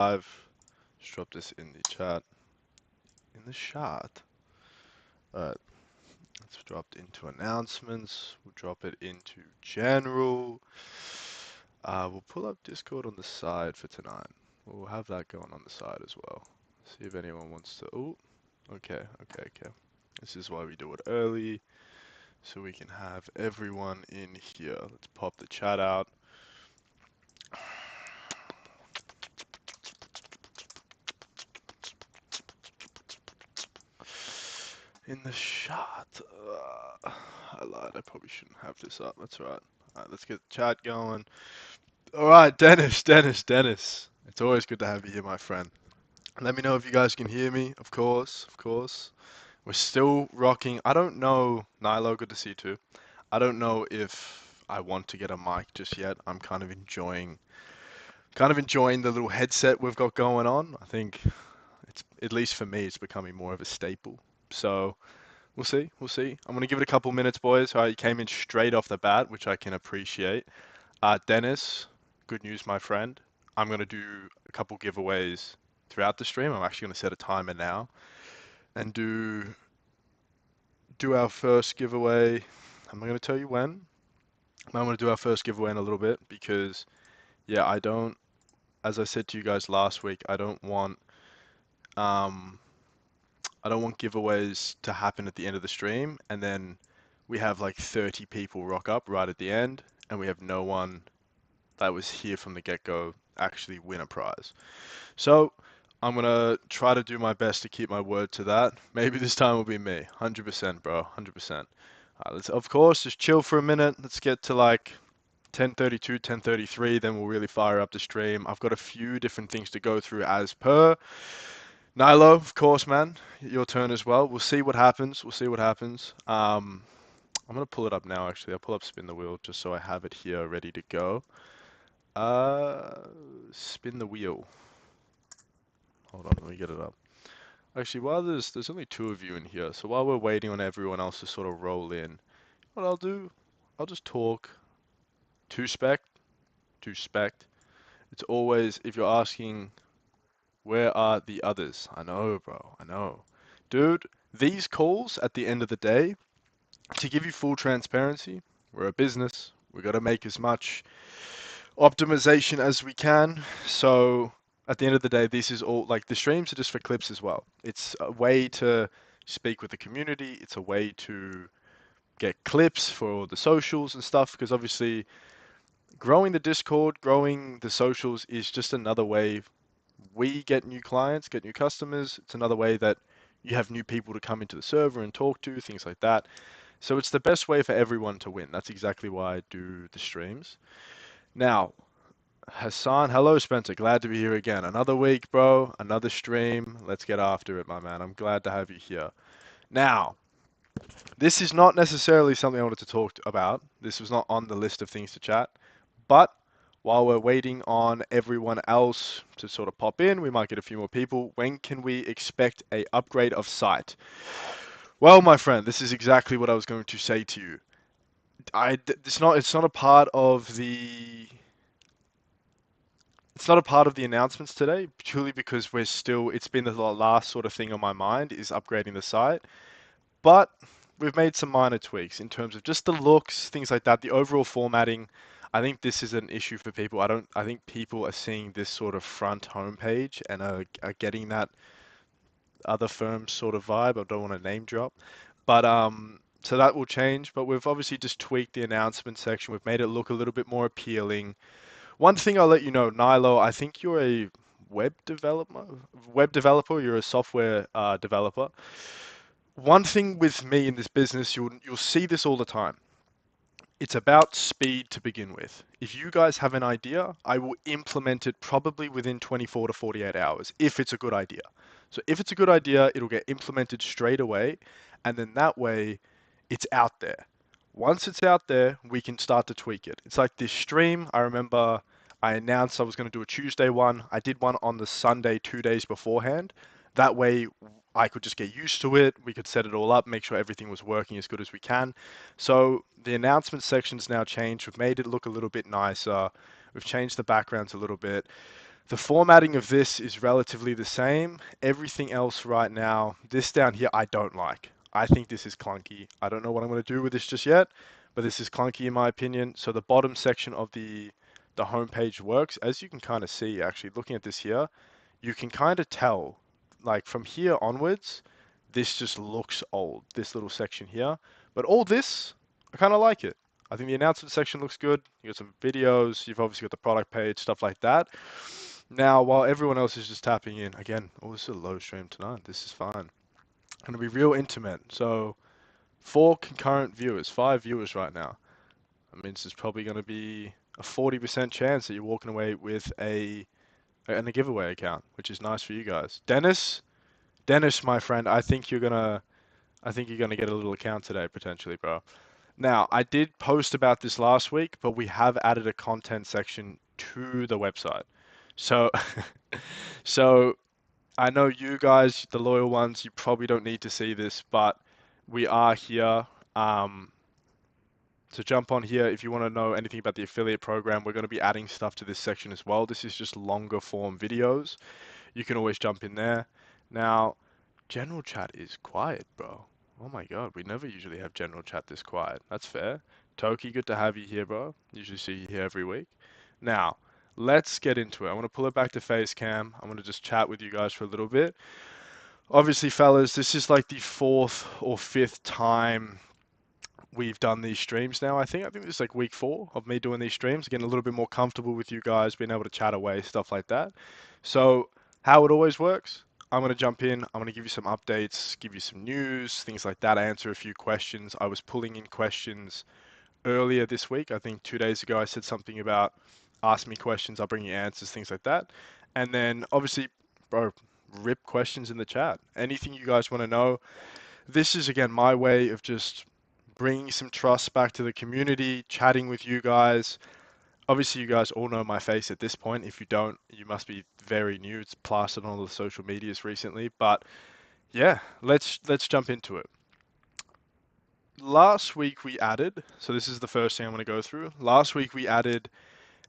live. Just drop this in the chat. In the chat. Alright, it's dropped into announcements. We'll drop it into general. We'll pull up Discord on the side for tonight. We'll have that going on the side as well. See if anyone wants to. Oh, okay. This is why we do it early, so we can have everyone in here. Let's pop the chat out. In the shot. I lied. I probably shouldn't have this up. That's right. Alright, let's get the chat going. Alright, Dennis. It's always good to have you here, my friend. Let me know if you guys can hear me. Of course. We're still rocking. I don't know. Nilo, good to see you too. I don't know if I want to get a mic just yet. I'm kind of enjoying the little headset we've got going on. I think it's, at least for me, it's becoming more of a staple. So we'll see. I'm gonna give it a couple minutes, boys. All right, you came in straight off the bat, which I can appreciate. Dennis, good news, my friend. I'm gonna do a couple giveaways throughout the stream. I'm actually gonna set a timer now and do our first giveaway. I'm not gonna tell you when. I'm gonna do our first giveaway in a little bit because, yeah, as I said to you guys last week, um, I don't want giveaways to happen at the end of the stream and then we have like 30 people rock up right at the end and we have no one that was here from the get-go actually win a prize. So I'm gonna try to do my best to keep my word to that. Maybe this time will be me. 100%, bro. 100%. Let's, of course, just chill for a minute. Let's get to like 10:32, 10:33, then we'll really fire up the stream. I've got a few different things to go through as per. Nilo, of course, man, your turn as well. We'll see what happens. I'm gonna pull it up now, actually. I'll pull up spin the wheel just so I have it here ready to go. Spin the wheel. Hold on, let me get it up. Actually, while there's only two of you in here, so while we're waiting on everyone else to sort of roll in, what I'll do, I'll just talk to spec. It's always, if you're asking, where are the others? I know, bro, I know. Dude, these calls at the end of the day, to give you full transparency, we're a business. We got to make as much optimization as we can. So at the end of the day, this is all like the streams are just for clips as well. It's a way to speak with the community. It's a way to get clips for the socials and stuff because obviously growing the Discord, growing the socials is just another way we get new clients, get new customers. It's another way that you have new people to come into the server and talk to, things like that. So it's the best way for everyone to win. That's exactly why I do the streams. Now, Hassan, hello Spencer, glad to be here again. Another week, bro, another stream. Let's get after it, my man. I'm glad to have you here. Now, this is not necessarily something I wanted to talk about. This was not on the list of things to chat. But while we're waiting on everyone else to sort of pop in, we might get a few more people. When can we expect a upgrade of site? Well, my friend, this is exactly what I was going to say to you. It's not a part of the announcements today, purely because it's been the last sort of thing on my mind is upgrading the site. But we've made some minor tweaks in terms of just the looks, things like that, the overall formatting. I think this is an issue for people. I think people are seeing this sort of front homepage and are getting that other firm sort of vibe. I don't want to name drop, but so that will change. But we've obviously just tweaked the announcement section. We've made it look a little bit more appealing. One thing I'll let you know, Nilo, I think you're a web developer. You're a software developer. One thing with me in this business, you'll see this all the time. It's about speed to begin with. If you guys have an idea, I will implement it probably within 24 to 48 hours if it's a good idea. So if it's a good idea, it'll get implemented straight away, and then that way it's out there. Once it's out there, we can start to tweak it. It's like this stream. I remember I announced I was going to do a Tuesday one. I did one on the Sunday 2 days beforehand. That way I could just get used to it. We could set it all up, make sure everything was working as good as we can. So the announcement section's now changed. We've made it look a little bit nicer. We've changed the backgrounds a little bit. The formatting of this is relatively the same. Everything else right now, this down here, I don't like. I think this is clunky. I don't know what I'm going to do with this just yet, but this is clunky in my opinion. So the bottom section of the home page works. As you can kind of see, actually, looking at this here, you can kind of tell, like from here onwards, this just looks old, this little section here. But all this, I kind of like it. I think the announcement section looks good. You got some videos, you've obviously got the product page, stuff like that. Now, while everyone else is just tapping in, again, oh, this is a low stream tonight. This is fine. Going to be real intimate. So, 4 concurrent viewers, 5 viewers right now. That means there's probably going to be a 40% chance that you're walking away with a giveaway account, which is nice for you guys. Dennis, my friend, I think you're gonna get a little account today potentially, bro. Now, I did post about this last week, but we have added a content section to the website. So, so I know you guys, the loyal ones, you probably don't need to see this, but we are here. Um, so jump on here if you want to know anything about the affiliate program. We're going to be adding stuff to this section as well. This is just longer form videos. You can always jump in there. Now, general chat is quiet, bro. Oh my god, we never usually have general chat this quiet. That's fair. Toki, good to have you here, bro. Usually see you here every week. Now, let's get into it. I want to pull it back to Facecam. I want to just chat with you guys for a little bit. Obviously, fellas, this is like the 4th or 5th time we've done these streams now. I think this is like week 4 of me doing these streams, getting a little bit more comfortable with you guys, being able to chat away, stuff like that. So how it always works, I'm going to jump in, I'm going to give you some updates, give you some news, things like that, answer a few questions. I was pulling in questions earlier this week. I think 2 days ago I said something about ask me questions, I'll bring you answers, things like that. And then obviously, bro, rip questions in the chat. Anything you guys want to know. This is again my way of just bringing some trust back to the community, chatting with you guys. Obviously, you guys all know my face at this point. If you don't, you must be very new. It's plastered on all the social medias recently. But yeah, let's jump into it. Last week we added, so this is the first thing I'm going to go through. Last week we added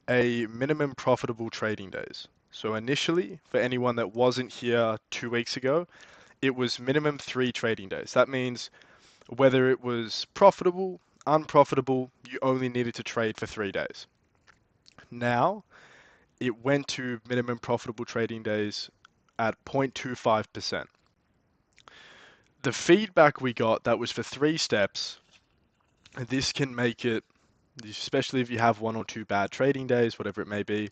a minimum profitable trading days. So initially, for anyone that wasn't here 2 weeks ago, it was minimum 3 trading days. That means whether it was profitable, unprofitable, you only needed to trade for 3 days. Now, it went to minimum profitable trading days at 0.25%. The feedback we got that was for 3 steps, this can make it, especially if you have 1 or 2 bad trading days, whatever it may be,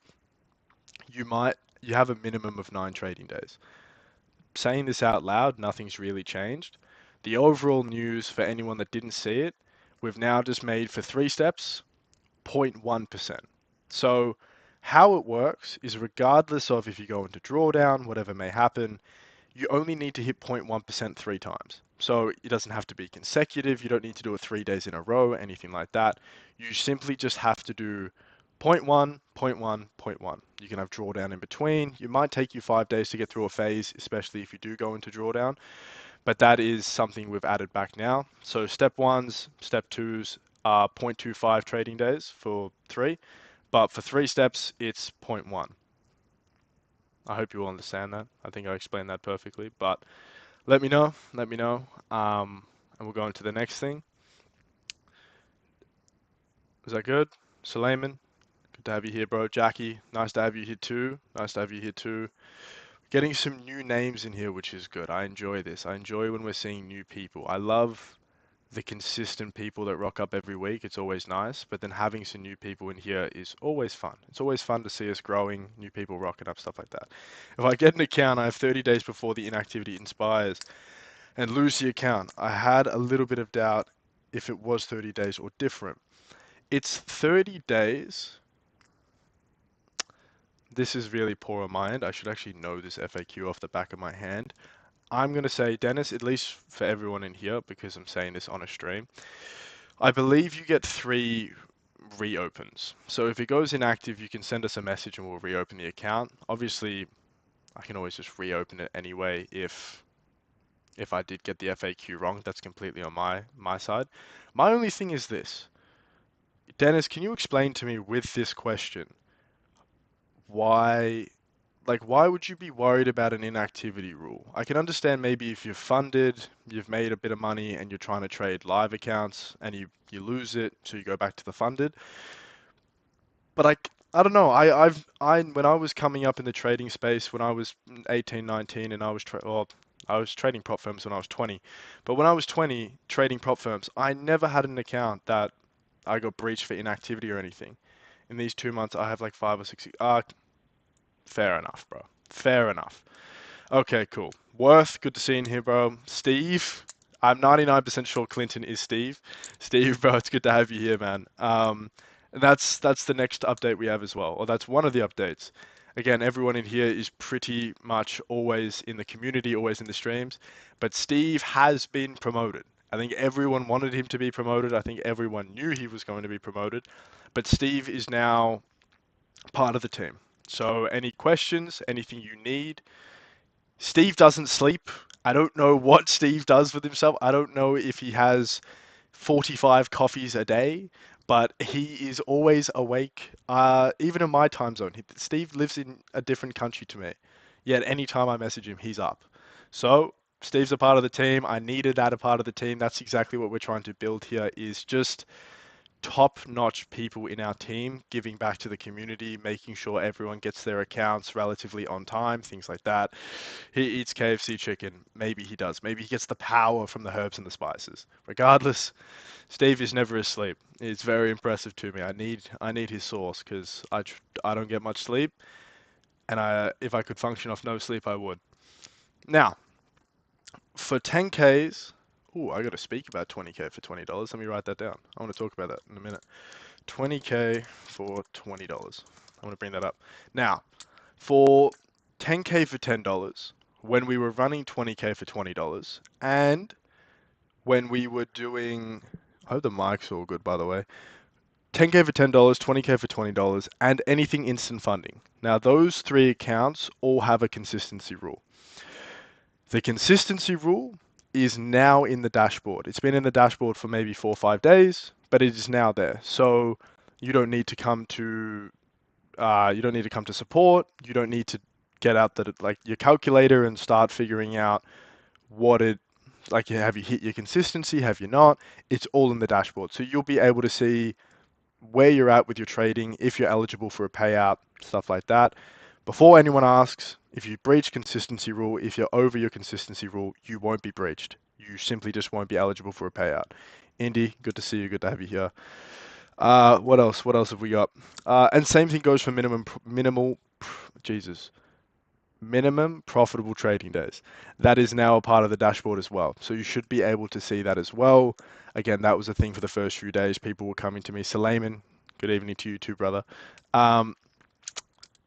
you have a minimum of 9 trading days. Saying this out loud, nothing's really changed. The overall news for anyone that didn't see it, we've now just made for 3 steps, 0.1%. So how it works is regardless of if you go into drawdown, whatever may happen, you only need to hit 0.1% 3 times. So it doesn't have to be consecutive. You don't need to do it 3 days in a row, anything like that. You simply just have to do 0.1, 0.1, 0.1. You can have drawdown in between. It might take you 5 days to get through a phase, especially if you do go into drawdown. But that is something we've added back now. So step 1s, step 2s are 0.25 trading days for 3. But for 3 steps, it's 0.1. I hope you all understand that. I think I explained that perfectly. But let me know. And we'll go into the next thing. Is that good? Suleiman, good to have you here, bro. Jackie, nice to have you here too. Getting some new names in here, which is good. I enjoy this. I enjoy when we're seeing new people. I love the consistent people that rock up every week. It's always nice, but then having some new people in here is always fun. It's always fun to see us growing, new people rocking up, stuff like that. If I get an account, I have 30 days before the inactivity expires and lose the account. I had a little bit of doubt if it was 30 days or different. It's 30 days. This is really poor on my end. I should actually know this FAQ off the back of my hand. I'm going to say, Dennis, at least for everyone in here, because I'm saying this on a stream, I believe you get 3 reopens. So if it goes inactive, you can send us a message and we'll reopen the account. Obviously, I can always just reopen it anyway if I did get the FAQ wrong. That's completely on my side. My only thing is this. Dennis, can you explain to me with this question why like, why would you be worried about an inactivity rule? I can understand maybe if you're funded, you've made a bit of money and you're trying to trade live accounts and you lose it, so you go back to the funded. But I don't know. I when I was coming up in the trading space when I was 18, 19 and I was trading prop firms when I was 20. But when I was 20 trading prop firms, I never had an account that I got breached for inactivity or anything. In these 2 months, I have like 5 or 6. Fair enough, bro. Fair enough. Okay, cool. Worth, good to see you in here, bro. Steve, I'm 99% sure Clinton is Steve. Steve, bro, it's good to have you here, man. And that's the next update we have as well, or that's one of the updates. Again, everyone in here is pretty much always in the community, always in the streams, but Steve has been promoted. I think everyone wanted him to be promoted. I think everyone knew he was going to be promoted, but Steve is now part of the team. So any questions, anything you need, Steve doesn't sleep. I don't know what Steve does with himself. I don't know if he has 45 coffees a day, but he is always awake. Even in my time zone, Steve lives in a different country to me. Yet anytime I message him, he's up. So Steve's a part of the team. I needed that a part of the team. That's exactly what we're trying to build here. Is just top-notch people in our team giving back to the community, making sure everyone gets their accounts relatively on time, things like that. He eats KFC chicken. Maybe he does. Maybe he gets the power from the herbs and the spices. Regardless, Steve is never asleep. It's very impressive to me. I need his source because I don't get much sleep, and if I could function off no sleep, I would. Now, for 10Ks, oh, I got to speak about 20K for $20. Let me write that down. I want to talk about that in a minute. 20K for $20. I want to bring that up. Now, for 10K for $10, when we were running 20K for $20, and when we were doing, I hope the mic's all good, by the way. 10K for $10, 20K for $20, and anything instant funding. Now, those three accounts all have a consistency rule. The consistency rule is now in the dashboard. It's been in the dashboard for maybe 4 or 5 days, but it is now there. So you don't need to come to support. You don't need to get out your calculator and start figuring out what it have you hit your consistency, have you not? It's all in the dashboard. So you'll be able to see where you're at with your trading, if you're eligible for a payout, stuff like that. Before anyone asks, if you breach consistency rule, if you're over your consistency rule, you won't be breached. You simply just won't be eligible for a payout. Indy, good to see you. Good to have you here. What else? What else have we got? And same thing goes for minimum profitable trading days. That is now a part of the dashboard as well. So you should be able to see that as well. Again, that was a thing for the first few days. People were coming to me. Suleiman, good evening to you too, brother.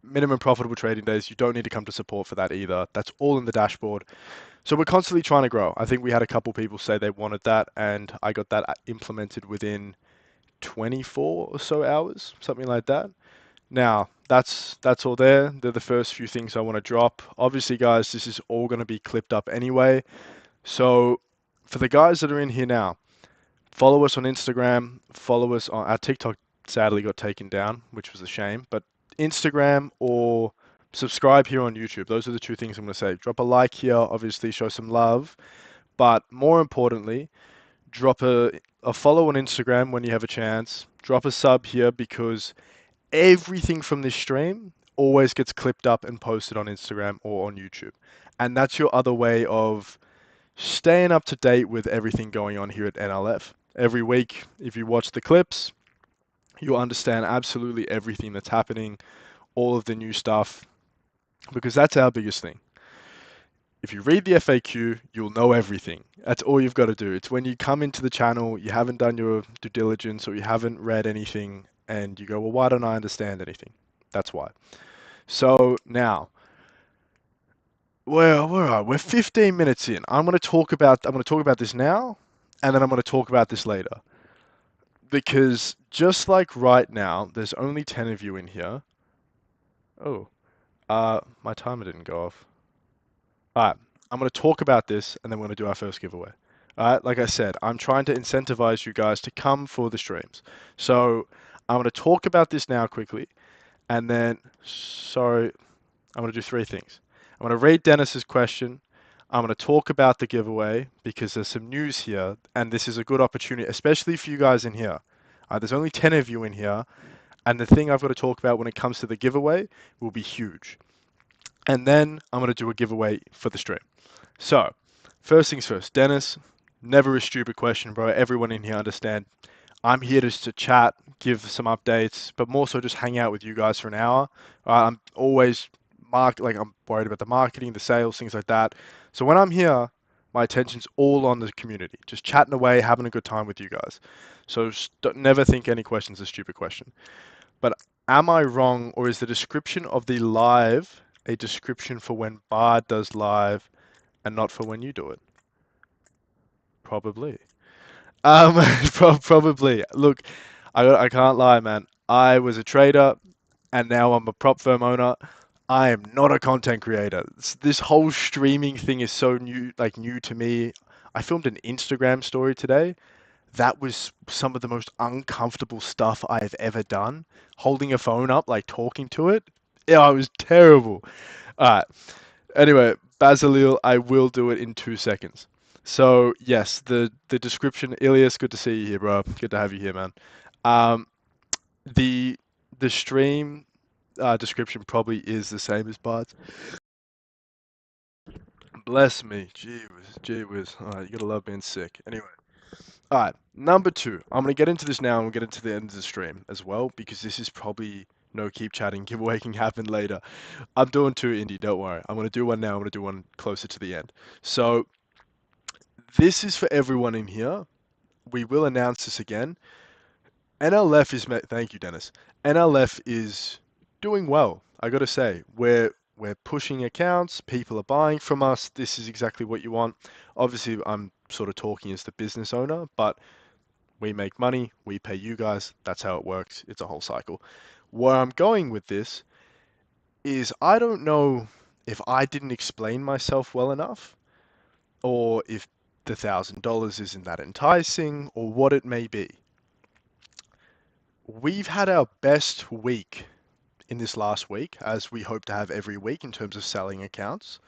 Minimum profitable trading days. You don't need to come to support for that either. That's all in the dashboard. So we're constantly trying to grow. I think we had a couple people say they wanted that, and I got that implemented within 24 or so hours, something like that. Now, that's all there. They're the first few things I want to drop. Obviously, guys, this is all going to be clipped up anyway. So for the guys that are in here now, follow us on Instagram, follow us on our TikTok sadly got taken down, which was a shame, but Instagram or subscribe here on YouTube. Those are the two things I'm going to say. Drop a like here, obviously show some love, but more importantly, drop a follow on Instagram when you have a chance. Drop a sub here because everything from this stream always gets clipped up and posted on Instagram or on YouTube. And that's your other way of staying up to date with everything going on here at NLF. Every week, if you watch the clips, you'll understand absolutely everything that's happening, all of the new stuff, because that's our biggest thing. If you read the FAQ, you'll know everything. That's all you've got to do. It's when you come into the channel, you haven't done your due diligence or you haven't read anything and you go, well, why don't I understand anything? That's why. So now, well, where are we? We're 15 minutes in. I'm going to talk about this now, and then I'm going to talk about this later. Because just like right now, there's only 10 of you in here. Oh, my timer didn't go off. All right, I'm going to talk about this, and then we're going to do our first giveaway. All right, like I said, I'm trying to incentivize you guys to come for the streams. So I'm going to talk about this now quickly, and then, sorry, I'm going to do three things. I'm going to read Dennis's question. I'm going to talk about the giveaway because there's some news here, and this is a good opportunity, especially for you guys in here. There's only 10 of you in here, and the thing I've got to talk about when it comes to the giveaway will be huge. And then I'm going to do a giveaway for the stream. So, first things first, Dennis, never a stupid question, bro. Everyone in here understand. I'm here just to chat, give some updates, but more so just hang out with you guys for an hour. I'm always I'm worried about the marketing, the sales, things like that. So when I'm here, my attention's all on the community, just chatting away, having a good time with you guys. So never think any question's a stupid question. But am I wrong, or is the description of the live a description for when Bard does live and not for when you do it? Probably. Um, probably. Look, I can't lie, man. I was a trader and now I'm a prop firm owner. I am not a content creator. This whole streaming thing is so new, like new to me. I filmed an Instagram story today. That was some of the most uncomfortable stuff I have ever done. Holding a phone up, like talking to it. Yeah, it was terrible. All right. Anyway, Basilil, I will do it in 2 seconds. So yes, the description, Ilias, good to see you here, bro. Good to have you here, man. Um, the the stream description probably is the same as Bard's. Bless me, gee whiz, gee whiz. All right, you gotta love being sick. Anyway, all right, number two. I'm gonna get into this now and we'll get into the end of the stream as well because this is probably no keep chatting giveaway can happen later. I'm doing two indie, don't worry. I'm gonna do one now. I'm gonna do one closer to the end. So this is for everyone in here. We will announce this again. NLF is thank you, Dennis. NLF is doing well. I got to say, we're pushing accounts. People are buying from us. This is exactly what you want. Obviously, I'm sort of talking as the business owner, but we make money. We pay you guys. That's how it works. It's a whole cycle. Where I'm going with this is I don't know if I didn't explain myself well enough, or if the $1,000 isn't that enticing, or what it may be. We've had our best week in this last week, as we hope to have every week in terms of selling accounts.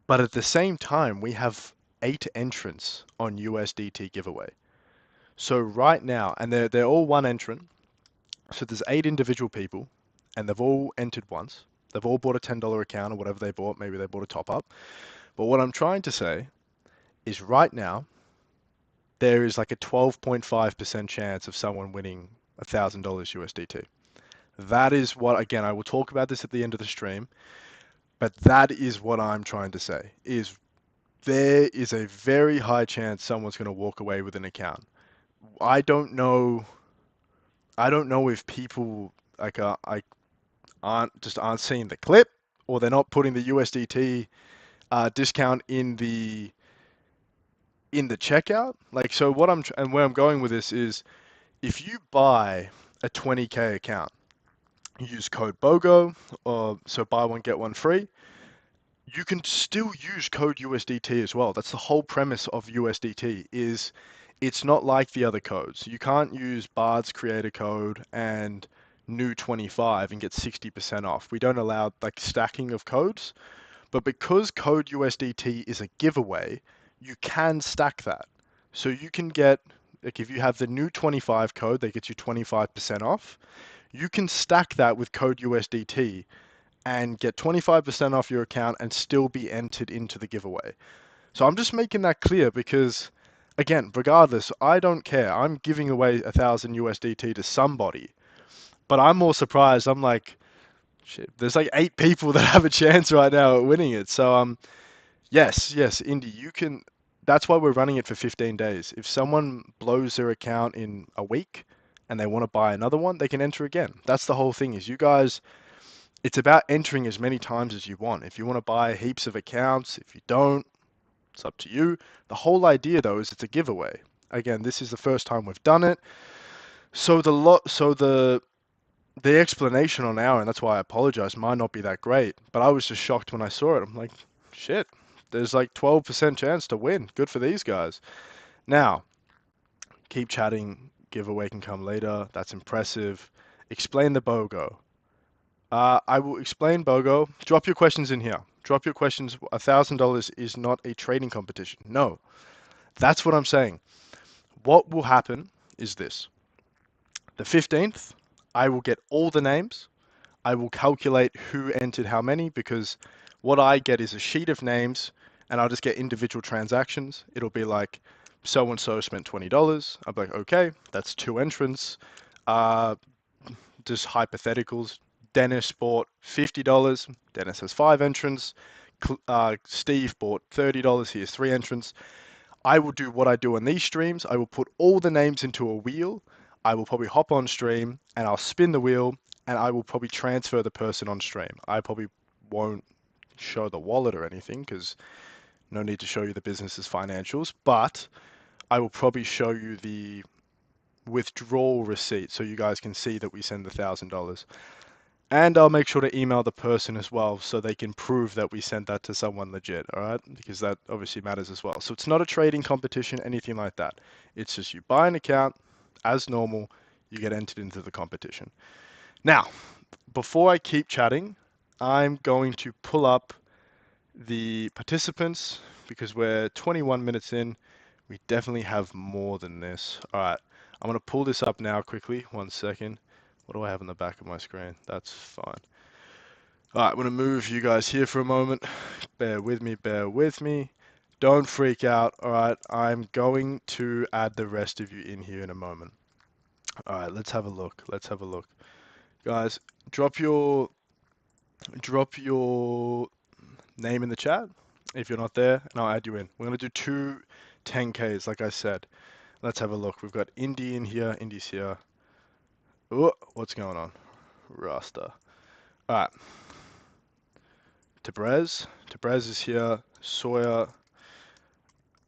But at the same time, we have 8 entrants on USDT giveaway. So right now, and they're all one entrant. So there's 8 individual people, and they've all entered once. They've all bought a $10 account or whatever they bought. Maybe they bought a top up. But what I'm trying to say is right now, there is like a 12.5% chance of someone winning $1,000 USDT. That is what, again, I will talk about this at the end of the stream, but that is what I'm trying to say, is there is a very high chance someone's going to walk away with an account. I don't know, I don't know if people aren't seeing the clip, or they're not putting the USDT discount in the checkout. Like, so what and where I'm going with this is, if you buy a 20K account, use code BOGO, or so buy one get one free. You can still use code USDT as well. That's the whole premise of USDT, is it's not like the other codes. You can't use Bard's creator code and new25 and get 60% off. We don't allow like stacking of codes, but because code USDT is a giveaway, you can stack that. So you can get, like, if you have the new 25 code that gets you 25% off, you can stack that with code USDT and get 25% off your account and still be entered into the giveaway. So I'm just making that clear because, again, regardless, I don't care. I'm giving away 1,000 USDT to somebody, but I'm more surprised. I'm like, shit, there's like 8 people that have a chance right now at winning it. So yes, Indy, you can. That's why we're running it for 15 days. If someone blows their account in a week and they want to buy another one, they can enter again. That's the whole thing, is you guys, it's about entering as many times as you want. If you want to buy heaps of accounts, if you don't, it's up to you. The whole idea though is it's a giveaway. Again, this is the first time we've done it. So the explanation on our end, that's why I apologize, might not be that great, but I was just shocked when I saw it. I'm like, shit, there's like 12% chance to win. Good for these guys. Now, keep chatting. Giveaway can come later. That's impressive. Explain the BOGO. I will explain, Bogo. Drop your questions in here. Drop your questions. $1,000 is not a trading competition. No, that's what I'm saying. What will happen is this. The 15th, I will get all the names. I will calculate who entered how many because what I get is a sheet of names and I'll just get individual transactions. It'll be like so and so spent $20. I'll be like, okay, that's two entrants. Uh, just hypotheticals. Dennis bought $50. Dennis has five entrants. Steve bought $30. He has three entrants. I will do what I do on these streams. I will put all the names into a wheel. I will probably hop on stream and I'll spin the wheel and I will probably transfer the person on stream. I probably won't show the wallet or anything because no need to show you the business's financials, but I will probably show you the withdrawal receipt so you guys can see that we send $1,000. And I'll make sure to email the person as well so they can prove that we sent that to someone legit, all right? Because that obviously matters as well. So it's not a trading competition, anything like that. It's just you buy an account as normal, you get entered into the competition. Now, before I keep chatting, I'm going to pull up the participants because we're 21 minutes in. We definitely have more than this. All right, I'm going to pull this up now quickly. 1 second. What do I have on the back of my screen? That's fine. All right, I'm going to move you guys here for a moment. Bear with me, bear with me. Don't freak out, all right? I'm going to add the rest of you in here in a moment. All right, let's have a look. Let's have a look. Guys, drop your name in the chat if you're not there, and I'll add you in. We're going to do two 10Ks, like I said. Let's have a look. We've got Indy in here. Indy's here. Oh, what's going on? Rasta. All right. Tabrez. Tabrez is here. Sawyer.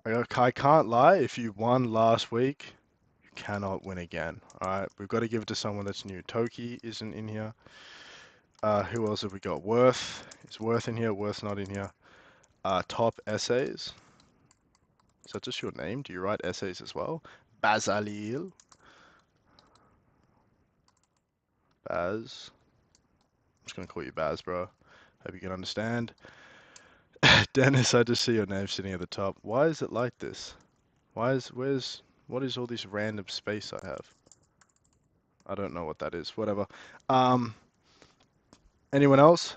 I can't lie. If you won last week, you cannot win again. All right. We've got to give it to someone that's new. Toki isn't in here. Who else have we got? Worth. Is Worth in here? Worth's not in here. Top essays. Is that just your name? Do you write essays as well? Bazalil. Baz. I'm just gonna call you Baz, bro. Hope you can understand. Dennis, I just see your name sitting at the top. Why is it like this? What is all this random space I have? I don't know what that is. Whatever. Um, anyone else?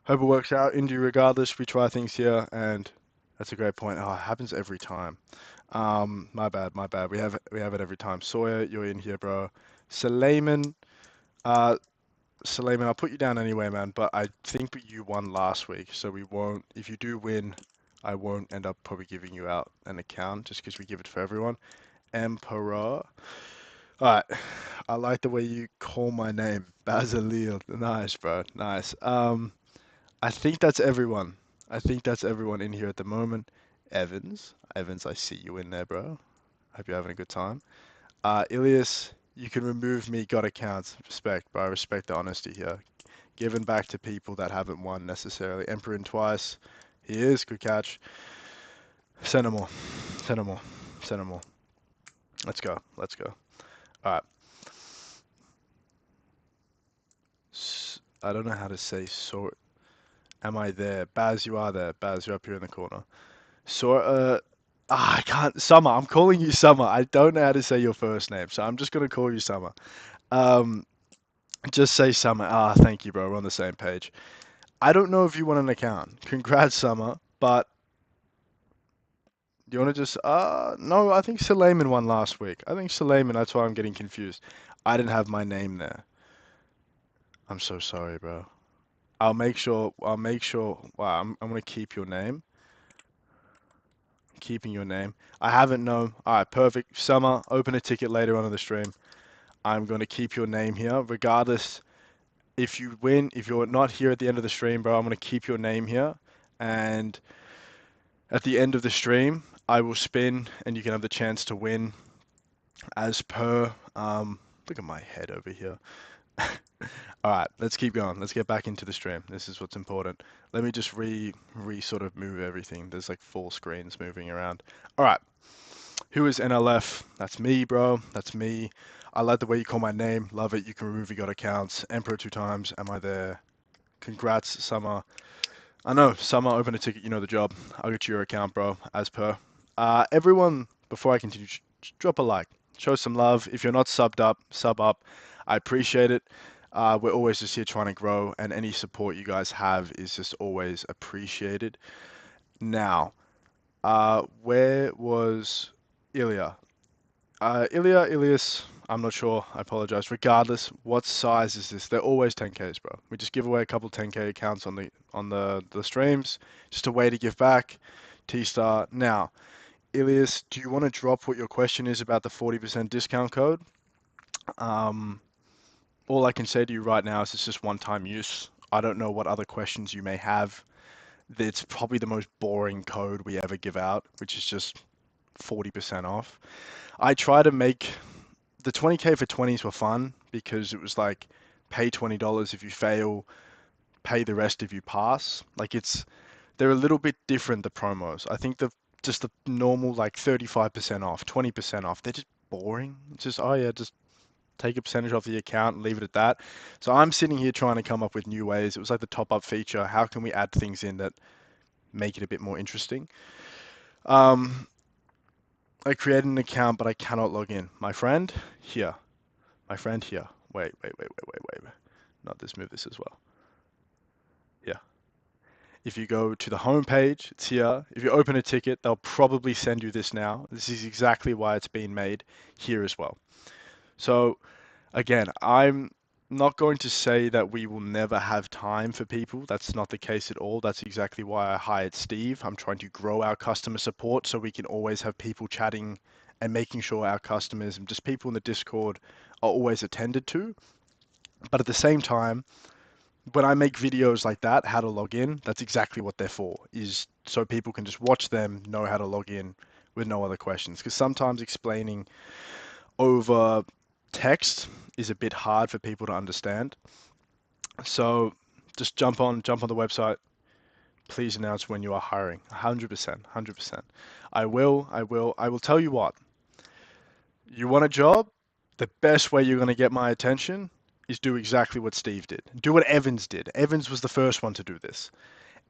Hope it works out. Indy, regardless, we try things here, and that's a great point. Oh, it happens every time. My bad, my bad. We have it every time. Sawyer, you're in here, bro. Suleiman, uh, Suleiman, I'll put you down anyway, man. But I think you won last week, so we won't. If you do win, I won't end up probably giving you out an account just because we give it for everyone. Emperor. Alright, I like the way you call my name, Basilil. Nice, bro. Nice. I think that's everyone. I think that's everyone in here at the moment. Evans. Evans, I see you in there, bro. Hope you're having a good time. Ilias, you can remove me, got accounts. Respect, bro. I respect the honesty here. Given back to people that haven't won necessarily. Emperor in twice. He is. Good catch. Send him more. Send him more. Send him more. Let's go. Let's go. Alright. I don't know how to say sort. Am I there? Baz, you are there. Baz, you're up here in the corner. I can't. Summer. I'm calling you Summer. I don't know how to say your first name, so I'm just gonna call you Summer. Um, just say Summer. Ah, thank you, bro. We're on the same page. I don't know if you want an account. Congrats, Summer. But do you want to just? No. I think Suleiman won last week. I think Suleiman. That's why I'm getting confused. I didn't have my name there. I'm so sorry, bro. I'll make sure. I'll make sure. Wow. I'm gonna keep your name. Keeping your name. I haven't known. All right, perfect. Summer, open a ticket later on in the stream. I'm going to keep your name here, regardless. If you win, if you're not here at the end of the stream, bro, I'm going to keep your name here. And at the end of the stream, I will spin, and you can have the chance to win as per. Look at my head over here. All right, let's keep going. Let's get back into the stream. This is what's important. Let me just sort of move everything. There's like 4 screens moving around. All right. Who is NLF? That's me, bro. That's me. I like the way you call my name. Love it. You can remove your god accounts. Emperor 2 times. Am I there? Congrats, Summer. I know, Summer, open a ticket. You know the job. I'll get you your account, bro, as per. Everyone, before I continue, drop a like. Show some love. If you're not subbed up, sub up. I appreciate it. We're always just here trying to grow, and any support you guys have is just always appreciated. Now, where was Ilya? Ilias, I'm not sure. I apologize. Regardless, what size is this? They're always 10Ks, bro. We just give away a couple 10K accounts on the streams, just a way to give back. T-Star. Now, Ilias, do you want to drop what your question is about the 40% discount code? Um, all I can say to you right now is it's just one-time use. I don't know what other questions you may have. It's probably the most boring code we ever give out, which is just 40% off. I try to make the 20K for 20s were fun because it was like pay $20 if you fail, pay the rest if you pass. Like they're a little bit different, the promos. I think just the normal like 35% off, 20% off, they're just boring. It's just, oh yeah, just take a percentage off the account and leave it at that. So I'm sitting here trying to come up with new ways. It was like the top up feature. How can we add things in that make it a bit more interesting? Um, I created an account, but I cannot log in. My friend, here. My friend here. Wait. Not this, move this as well. Yeah. If you go to the home page, it's here. If you open a ticket, they'll probably send you this now. This is exactly why it's been made here as well. So again, I'm not going to say that we will never have time for people. That's not the case at all. That's exactly why I hired Steve. I'm trying to grow our customer support so we can always have people chatting and making sure our customers and just people in the Discord are always attended to. But at the same time, when I make videos like that, how to log in, that's exactly what they're for, is so people can just watch them, know how to log in with no other questions. Because sometimes explaining over text is a bit hard for people to understand. So just jump on the website. Please announce when you are hiring. 100%, 100%. I will tell you what. You want a job? The best way you're going to get my attention is do exactly what Steve did. Do what Evans did. Evans was the first one to do this.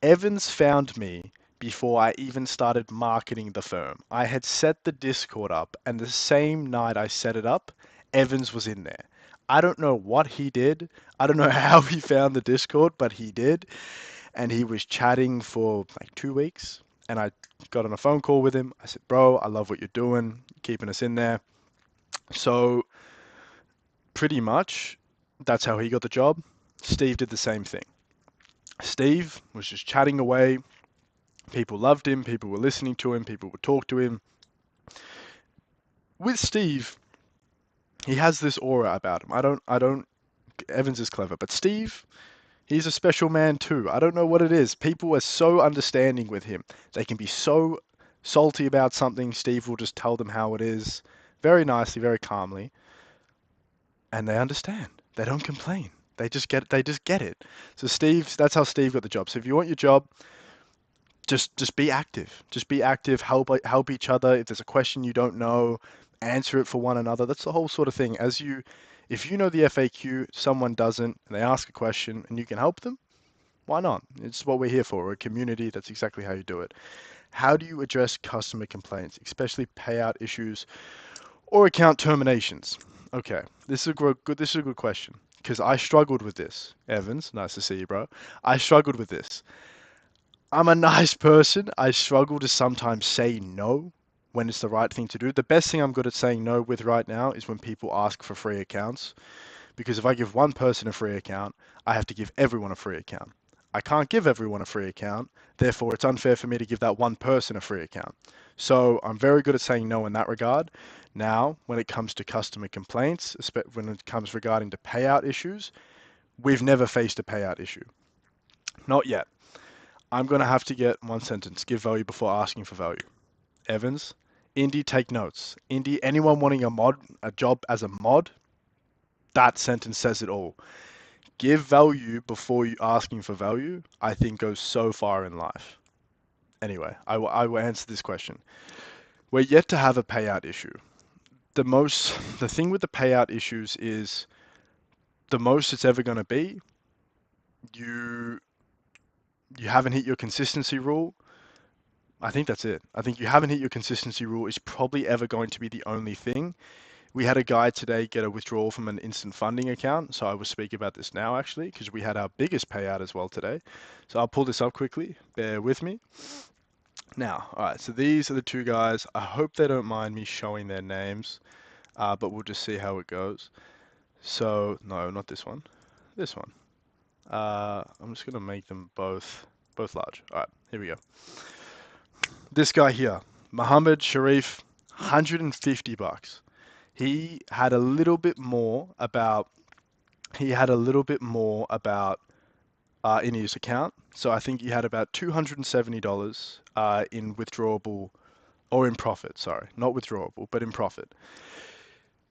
Evans found me before I even started marketing the firm. I had set the Discord up, and the same night I set it up, Evans was in there. I don't know what he did. I don't know how he found the Discord, but he did. And he was chatting for like 2 weeks. And I got on a phone call with him. I said, bro, I love what you're doing, keeping us in there. So pretty much that's how he got the job. Steve did the same thing. Steve was just chatting away. People loved him. People were listening to him. People would talk to him. With Steve, he has this aura about him. I don't, Evans is clever, but Steve, he's a special man too. I don't know what it is. People are so understanding with him. They can be so salty about something. Steve will just tell them how it is, very nicely, very calmly, and they understand. They don't complain. They just get it. They just get it. So that's how Steve got the job. So if you want your job, just be active. Just be active. Help each other. If there's a question you don't know, answer it for one another. That's the whole sort of thing. If you know the FAQ, someone doesn't, and they ask a question, and you can help them, why not? It's what we're here for. We're a community. That's exactly how you do it. How do you address customer complaints, especially payout issues or account terminations? Okay, this is a good question because I struggled with this. Evans, nice to see you, bro. I struggled with this. I'm a nice person. I struggle to sometimes say no when it's the right thing to do. The best thing I'm good at saying no with right now is when people ask for free accounts. Because if I give one person a free account, I have to give everyone a free account. I can't give everyone a free account, therefore it's unfair for me to give that one person a free account. So I'm very good at saying no in that regard. Now, when it comes to customer complaints, when it comes regarding to payout issues, we've never faced a payout issue. Not yet. I'm going to have to get one sentence. Give value before asking for value. Evans, Indy, take notes. Indy, anyone wanting a job as a mod, that sentence says it all. Give value before you asking for value, I think goes so far in life. Anyway, I will answer this question. We're yet to have a payout issue. The thing with the payout issues is the most it's ever going to be, you you haven't hit your consistency rule. I think that's it. I think you haven't hit your consistency rule is probably ever going to be the only thing. We had a guy today get a withdrawal from an instant funding account, so I will speak about this now actually, because we had our biggest payout as well today. So I'll pull this up quickly. Bear with me. Now, all right, so these are the two guys. I hope they don't mind me showing their names, but we'll just see how it goes. So, no, not this one. This one. I'm just gonna make them both large. All right, here we go. This guy here, Mohammed Sharif, 150 bucks. He had a little bit more about he had a little bit more about in his account. So I think he had about $270 in withdrawable or in profit, sorry, not withdrawable, but in profit.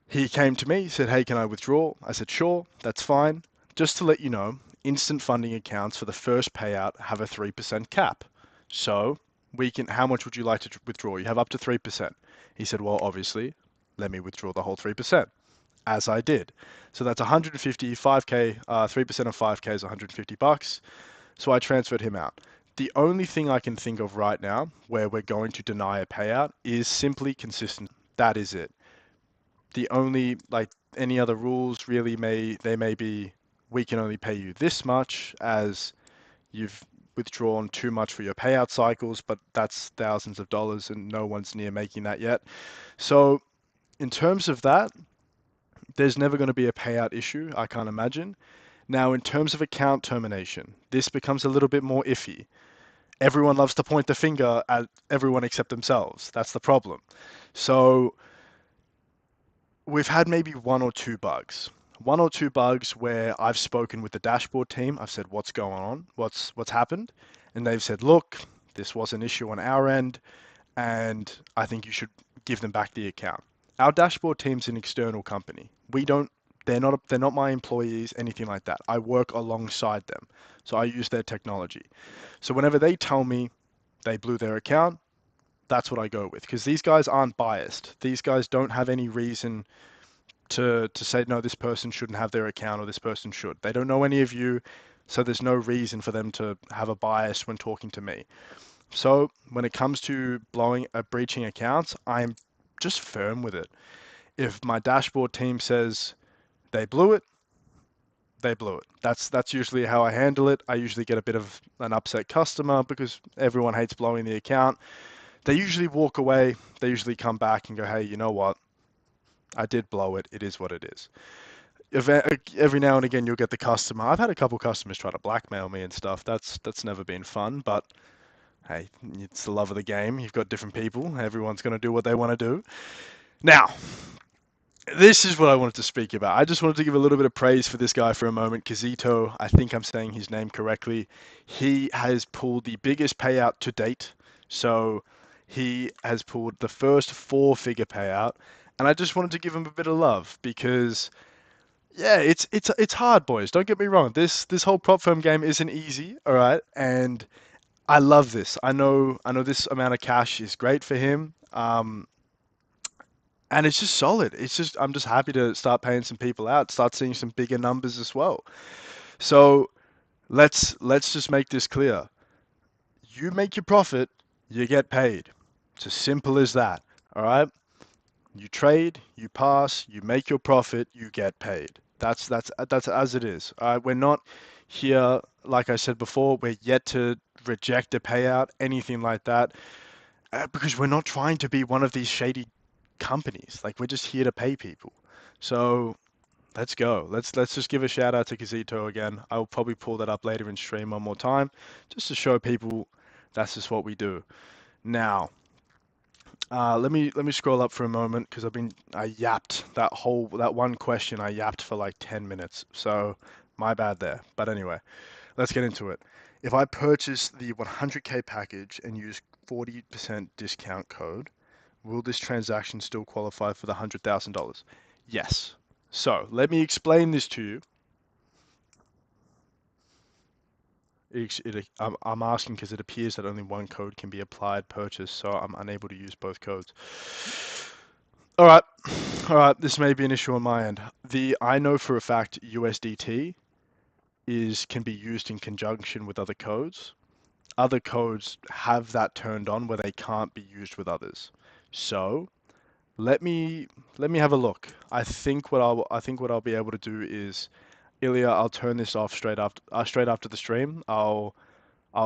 He came to me, he said, "Hey, can I withdraw?" I said, "Sure, that's fine. Just to let you know, instant funding accounts for the first payout have a 3% cap. So how much would you like to withdraw? You have up to 3%." He said, "Well, obviously, let me withdraw the whole 3%." As I did. So that's 150, 5K, 3% of 5K is 150 bucks. So I transferred him out. The only thing I can think of right now where we're going to deny a payout is simply consistent. That is it. The only, like, any other rules really may be, we can only pay you this much as you've withdrawn too much for your payout cycles, but that's thousands of dollars and no one's near making that yet. So in terms of that, there's never going to be a payout issue, I can't imagine. Now, in terms of account termination, this becomes a little bit more iffy. Everyone loves to point the finger at everyone except themselves. That's the problem. So we've had maybe one or two bugs. One or two bugs where I've spoken with the dashboard team. I've said, "What's going on? What's happened?" And they've said, "Look, this was an issue on our end, and I think you should give them back the account." Our dashboard team's an external company. They're not my employees, anything like that. I work alongside them. So I use their technology. So whenever they tell me they blew their account, that's what I go with because these guys aren't biased. These guys don't have any reason to say no, this person shouldn't have their account or this person should. They don't know any of you, so there's no reason for them to have a bias when talking to me. So when it comes to breaching accounts, I'm just firm with it. If my dashboard team says they blew it, they blew it. That's usually how I handle it. I usually get a bit of an upset customer because everyone hates blowing the account. They usually walk away. They usually come back and go, "Hey, you know what? I did blow it. It is what it is." Every now and again, you'll get the customer. I've had a couple customers try to blackmail me and stuff. That's never been fun, but hey, it's the love of the game. You've got different people. Everyone's going to do what they want to do. Now, this is what I wanted to speak about. I just wanted to give a little bit of praise for this guy for a moment. Kazito, I think I'm saying his name correctly. He has pulled the biggest payout to date. So he has pulled the first four-figure payout. And I just wanted to give him a bit of love because, yeah, it's hard, boys. Don't get me wrong. This whole prop firm game isn't easy, all right? And I love this. I know this amount of cash is great for him. And it's just solid. I'm just happy to start paying some people out, start seeing some bigger numbers as well. So let's just make this clear. You make your profit, you get paid. It's as simple as that. All right? You trade, you pass, you make your profit, you get paid. That's as it is. All right? We're not here, like I said before, we're yet to reject a payout, anything like that, because we're not trying to be one of these shady companies. Like we're just here to pay people. So let's go. Let's just give a shout out to Kazito again. I'll probably pull that up later in stream one more time, just to show people that's just what we do. Now, let me scroll up for a moment because I yapped that one question I yapped for like 10 minutes. So my bad there. But anyway, let's get into it. If I purchase the 100K package and use 40% discount code, will this transaction still qualify for the $100,000? Yes. So let me explain this to you. I'm asking because it appears that only one code can be applied purchase, so I'm unable to use both codes. All right, all right. This may be an issue on my end. I know for a fact USDT can be used in conjunction with other codes. Other codes have that turned on where they can't be used with others. So let me have a look. I think what I'll be able to do is, Ilya, I'll turn this off straight after the stream. I'll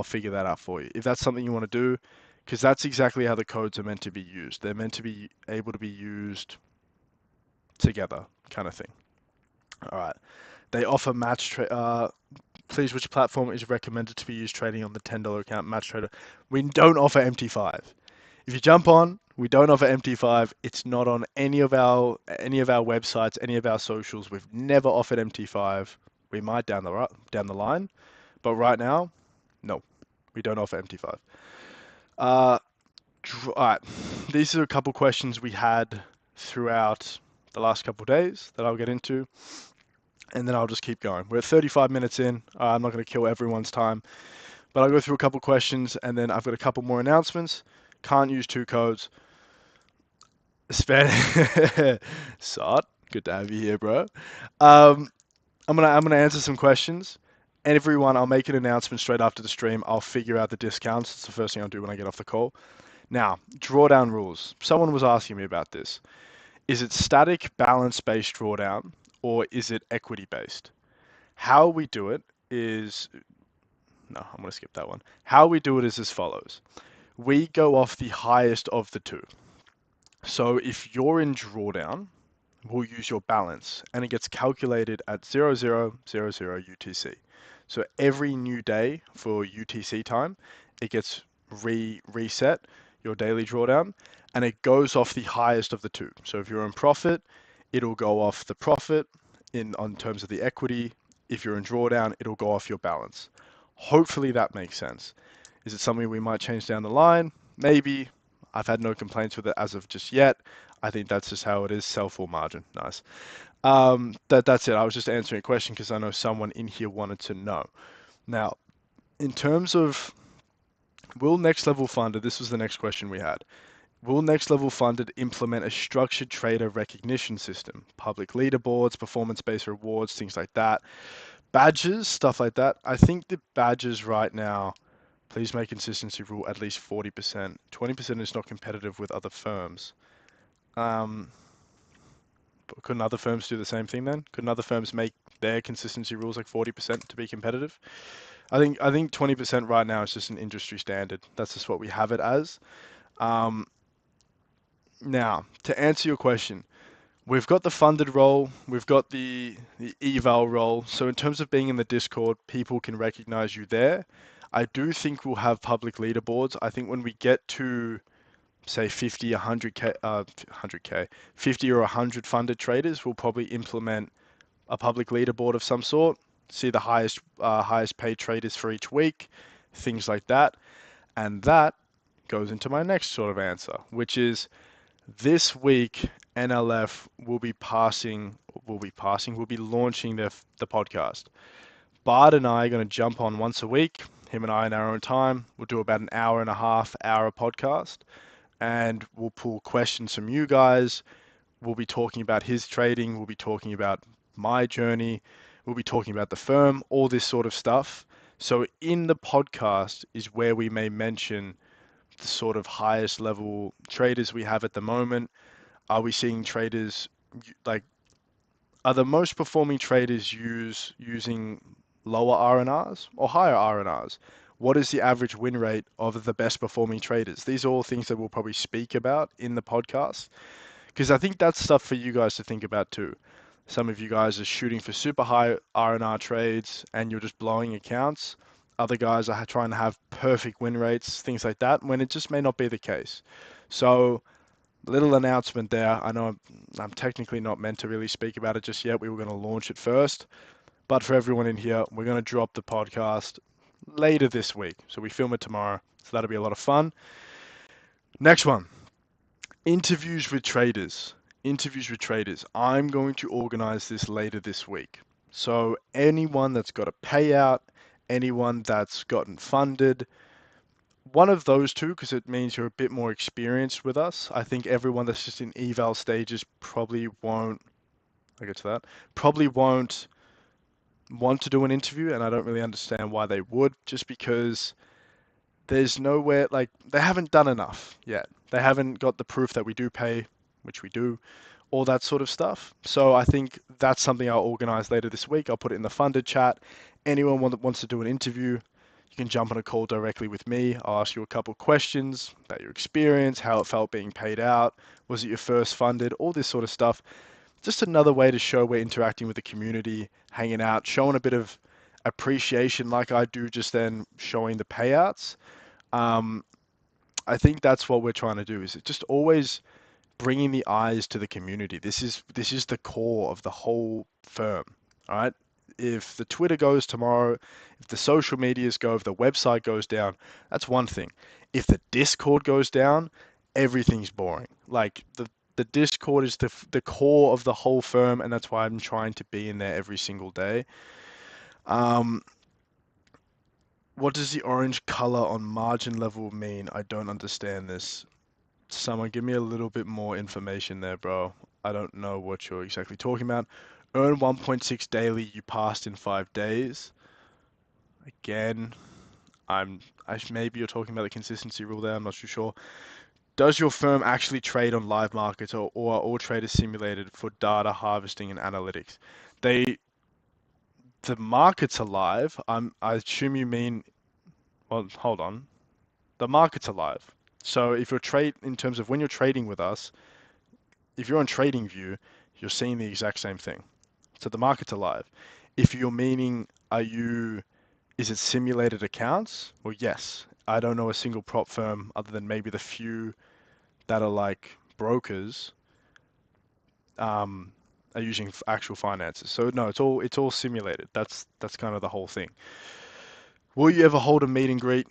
figure that out for you. If that's something you want to do, because that's exactly how the codes are meant to be used. They're meant to be able to be used together, kind of thing. All right. They offer please, which platform is recommended to be used trading on the $10 account? Match Trader. We don't offer MT5. If you jump on, we don't offer MT5. It's not on any of our websites, any of our socials. We've never offered MT5. We might down the line, but right now, no, we don't offer MT5. All right, these are a couple questions we had throughout the last couple days that I'll get into, and then I'll just keep going. We're at 35 minutes in. I'm not going to kill everyone's time, but I'll go through a couple questions, and then I've got a couple more announcements. Can't use two codes. Sot, good to have you here, bro. Um, I'm gonna answer some questions. Everyone, I'll make an announcement straight after the stream. I'll figure out the discounts. It's the first thing I'll do when I get off the call. Now, drawdown rules. Someone was asking me about this. Is it static balance-based drawdown or is it equity-based? How we do it is, no, I'm gonna skip that one. How we do it is as follows. We go off the highest of the two. So if you're in drawdown, we'll use your balance and it gets calculated at 0000 UTC. So every new day for UTC time, it gets reset your daily drawdown and it goes off the highest of the two. So if you're in profit, it'll go off the profit on terms of the equity. If you're in drawdown, it'll go off your balance. Hopefully that makes sense. Is it something we might change down the line? Maybe. I've had no complaints with it as of just yet. I think that's just how it is. Sell full margin. Nice. That's it. I was just answering a question because I know someone in here wanted to know. Now, in terms of will Next Level Funded, this was the next question we had. Will Next Level Funded implement a structured trader recognition system? Public leaderboards, performance-based rewards, things like that. Badges, stuff like that. I think the badges right now, please make consistency rule at least 40%. 20% is not competitive with other firms. Couldn't other firms do the same thing then? Couldn't other firms make their consistency rules like 40% to be competitive? I think 20% right now is just an industry standard. That's just what we have it as. Now, to answer your question, we've got the funded role, we've got the eval role. So in terms of being in the Discord, people can recognize you there. I do think we'll have public leaderboards. I think when we get to say 50, 100k, 100k, 50 or 100 funded traders, we'll probably implement a public leaderboard of some sort. See the highest paid traders for each week, things like that, and that goes into my next sort of answer, which is this week NLF will be launching the podcast. Bart and I are going to jump on once a week. Him and I in our own time. We'll do about an hour and a half hour podcast and we'll pull questions from you guys. We'll be talking about his trading. We'll be talking about my journey. We'll be talking about the firm, all this sort of stuff. So in the podcast is where we may mention the sort of highest level traders we have at the moment. Are we seeing traders like, are the most performing traders using lower RNRs or higher RNRs? What is the average win rate of the best performing traders? These are all things that we'll probably speak about in the podcast because I think that's stuff for you guys to think about too. Some of you guys are shooting for super high RNR trades and you're just blowing accounts. Other guys are trying to have perfect win rates, things like that, when it just may not be the case. So, little announcement there. I know I'm technically not meant to really speak about it just yet. We were going to launch it first. But for everyone in here, we're going to drop the podcast later this week. So we film it tomorrow. So that'll be a lot of fun. Next one. Interviews with traders. Interviews with traders. I'm going to organize this later this week. So anyone that's got a payout, anyone that's gotten funded. One of those two, because it means you're a bit more experienced with us. I think everyone that's just in eval stages probably won't, I'll get to that, probably won't want to do an interview, and I don't really understand why they would, just because there's nowhere, like, they haven't done enough yet. They haven't got the proof that we do pay, which we do, all that sort of stuff. So I think that's something I'll organize later this week. I'll put it in the funded chat. Anyone that wants to do an interview, you can jump on a call directly with me. I'll ask you a couple questions about your experience, how it felt being paid out, was it your first funded, all this sort of stuff. Just another way to show we're interacting with the community, hanging out, showing a bit of appreciation like I do just then showing the payouts. Um, I think that's what we're trying to do is just always bringing the eyes to the community. This is the core of the whole firm. All right. If the Twitter goes tomorrow, if the social medias go, if the website goes down, that's one thing. If the Discord goes down, everything's boring. Like the Discord is the core of the whole firm, and that's why I'm trying to be in there every single day. Um, what does the orange color on margin level mean? I don't understand this. Someone give me a little bit more information there, bro. I don't know what you're exactly talking about. Earn 1.6 daily, you passed in 5 days. Again, maybe you're talking about the consistency rule there, I'm not too sure. Does your firm actually trade on live markets or are all traders simulated for data harvesting and analytics? They the markets are live. I assume you mean, well, hold on. The markets are live. So if you're trade in terms of when you're trading with us, if you're on TradingView, you're seeing the exact same thing. So the markets are live. If you're meaning, is it simulated accounts? Well, yes. I don't know a single prop firm other than maybe the few that are like brokers, are using actual finances. So no, it's all simulated. That's kind of the whole thing. Will you ever hold a meet and greet?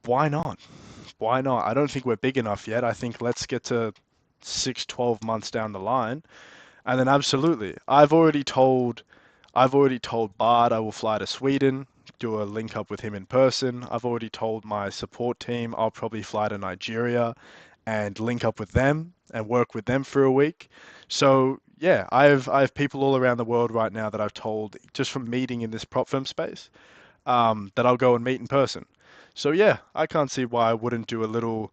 Why not? Why not? I don't think we're big enough yet. I think let's get to 6, 12 months down the line. And then absolutely, I've already told Bart I will fly to Sweden, do a link up with him in person. I've already told my support team I'll probably fly to Nigeria and link up with them and work with them for a week. So yeah, I have people all around the world right now that I've told just from meeting in this prop firm space, that I'll go and meet in person. So yeah, I can't see why I wouldn't do a little.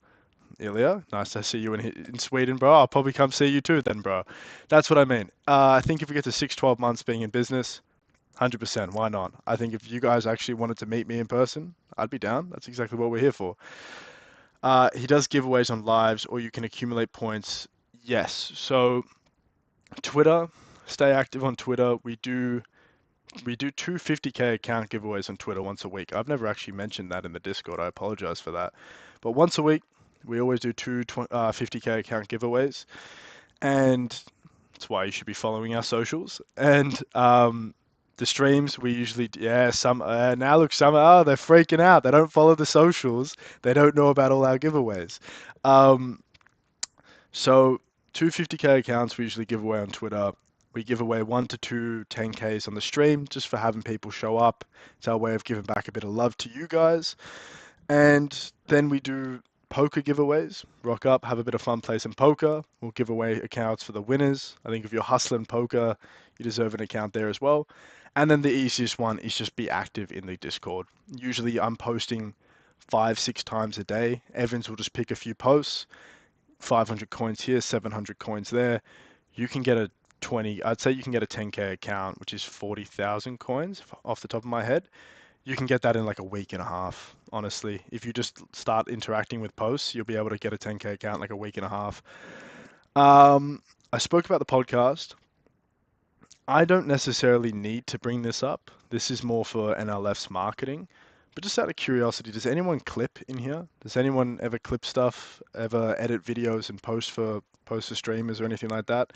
Ilya, nice to see you in Sweden, bro. I'll probably come see you too then, bro. That's what I mean. I think if we get to 6, 12 months being in business, 100%, why not? I think if you guys actually wanted to meet me in person, I'd be down. That's exactly what we're here for. He does giveaways on lives, or you can accumulate points. Yes. So Twitter, stay active on Twitter. We do two 50K account giveaways on Twitter once a week. I've never actually mentioned that in the Discord. I apologize for that. But once a week, we always do two 50K account giveaways. And that's why you should be following our socials. And the streams, we usually, yeah, now look, they're freaking out. They don't follow the socials. They don't know about all our giveaways. Um, so two 50K accounts we usually give away on Twitter. We give away 1 to 2 10Ks on the stream just for having people show up. It's our way of giving back a bit of love to you guys. And then we do poker giveaways. Rock up, have a bit of fun, play some poker. We'll give away accounts for the winners. I think if you're hustling poker, you deserve an account there as well. And then the easiest one is just be active in the Discord. Usually I'm posting 5, 6 times a day. Evans will just pick a few posts. 500 coins here, 700 coins there. You can get I'd say you can get a 10K account, which is 40,000 coins off the top of my head. You can get that in like a week and a half, honestly. If you just start interacting with posts, you'll be able to get a 10K account in like a week and a half. I spoke about the podcast. I don't necessarily need to bring this up. This is more for NLF's marketing. But just out of curiosity, does anyone clip in here? Does anyone ever clip stuff, ever edit videos and post for streamers or anything like that?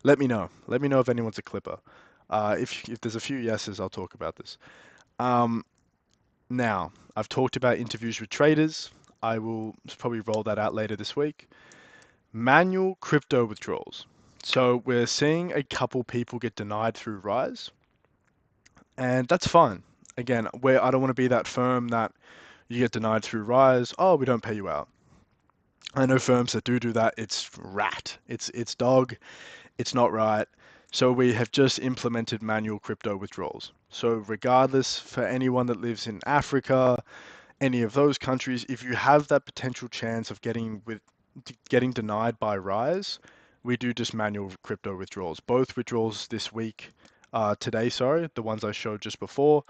Let me know. Let me know if anyone's a clipper. If there's a few yeses, I'll talk about this. Um, Now, I've talked about interviews with traders. I will probably roll that out later this week. Manual crypto withdrawals. So we're seeing a couple people get denied through Rise, and that's fine. again, where I don't want to be that firm that you get denied through Rise. Oh, we don't pay you out. I know firms that do that. It's rat. It's dog. It's not right. So we have just implemented manual crypto withdrawals. So regardless, for anyone that lives in Africa, any of those countries, if you have that potential chance of getting denied by Rise, we do just manual crypto withdrawals. Both withdrawals this week, today, sorry, the ones I showed just before,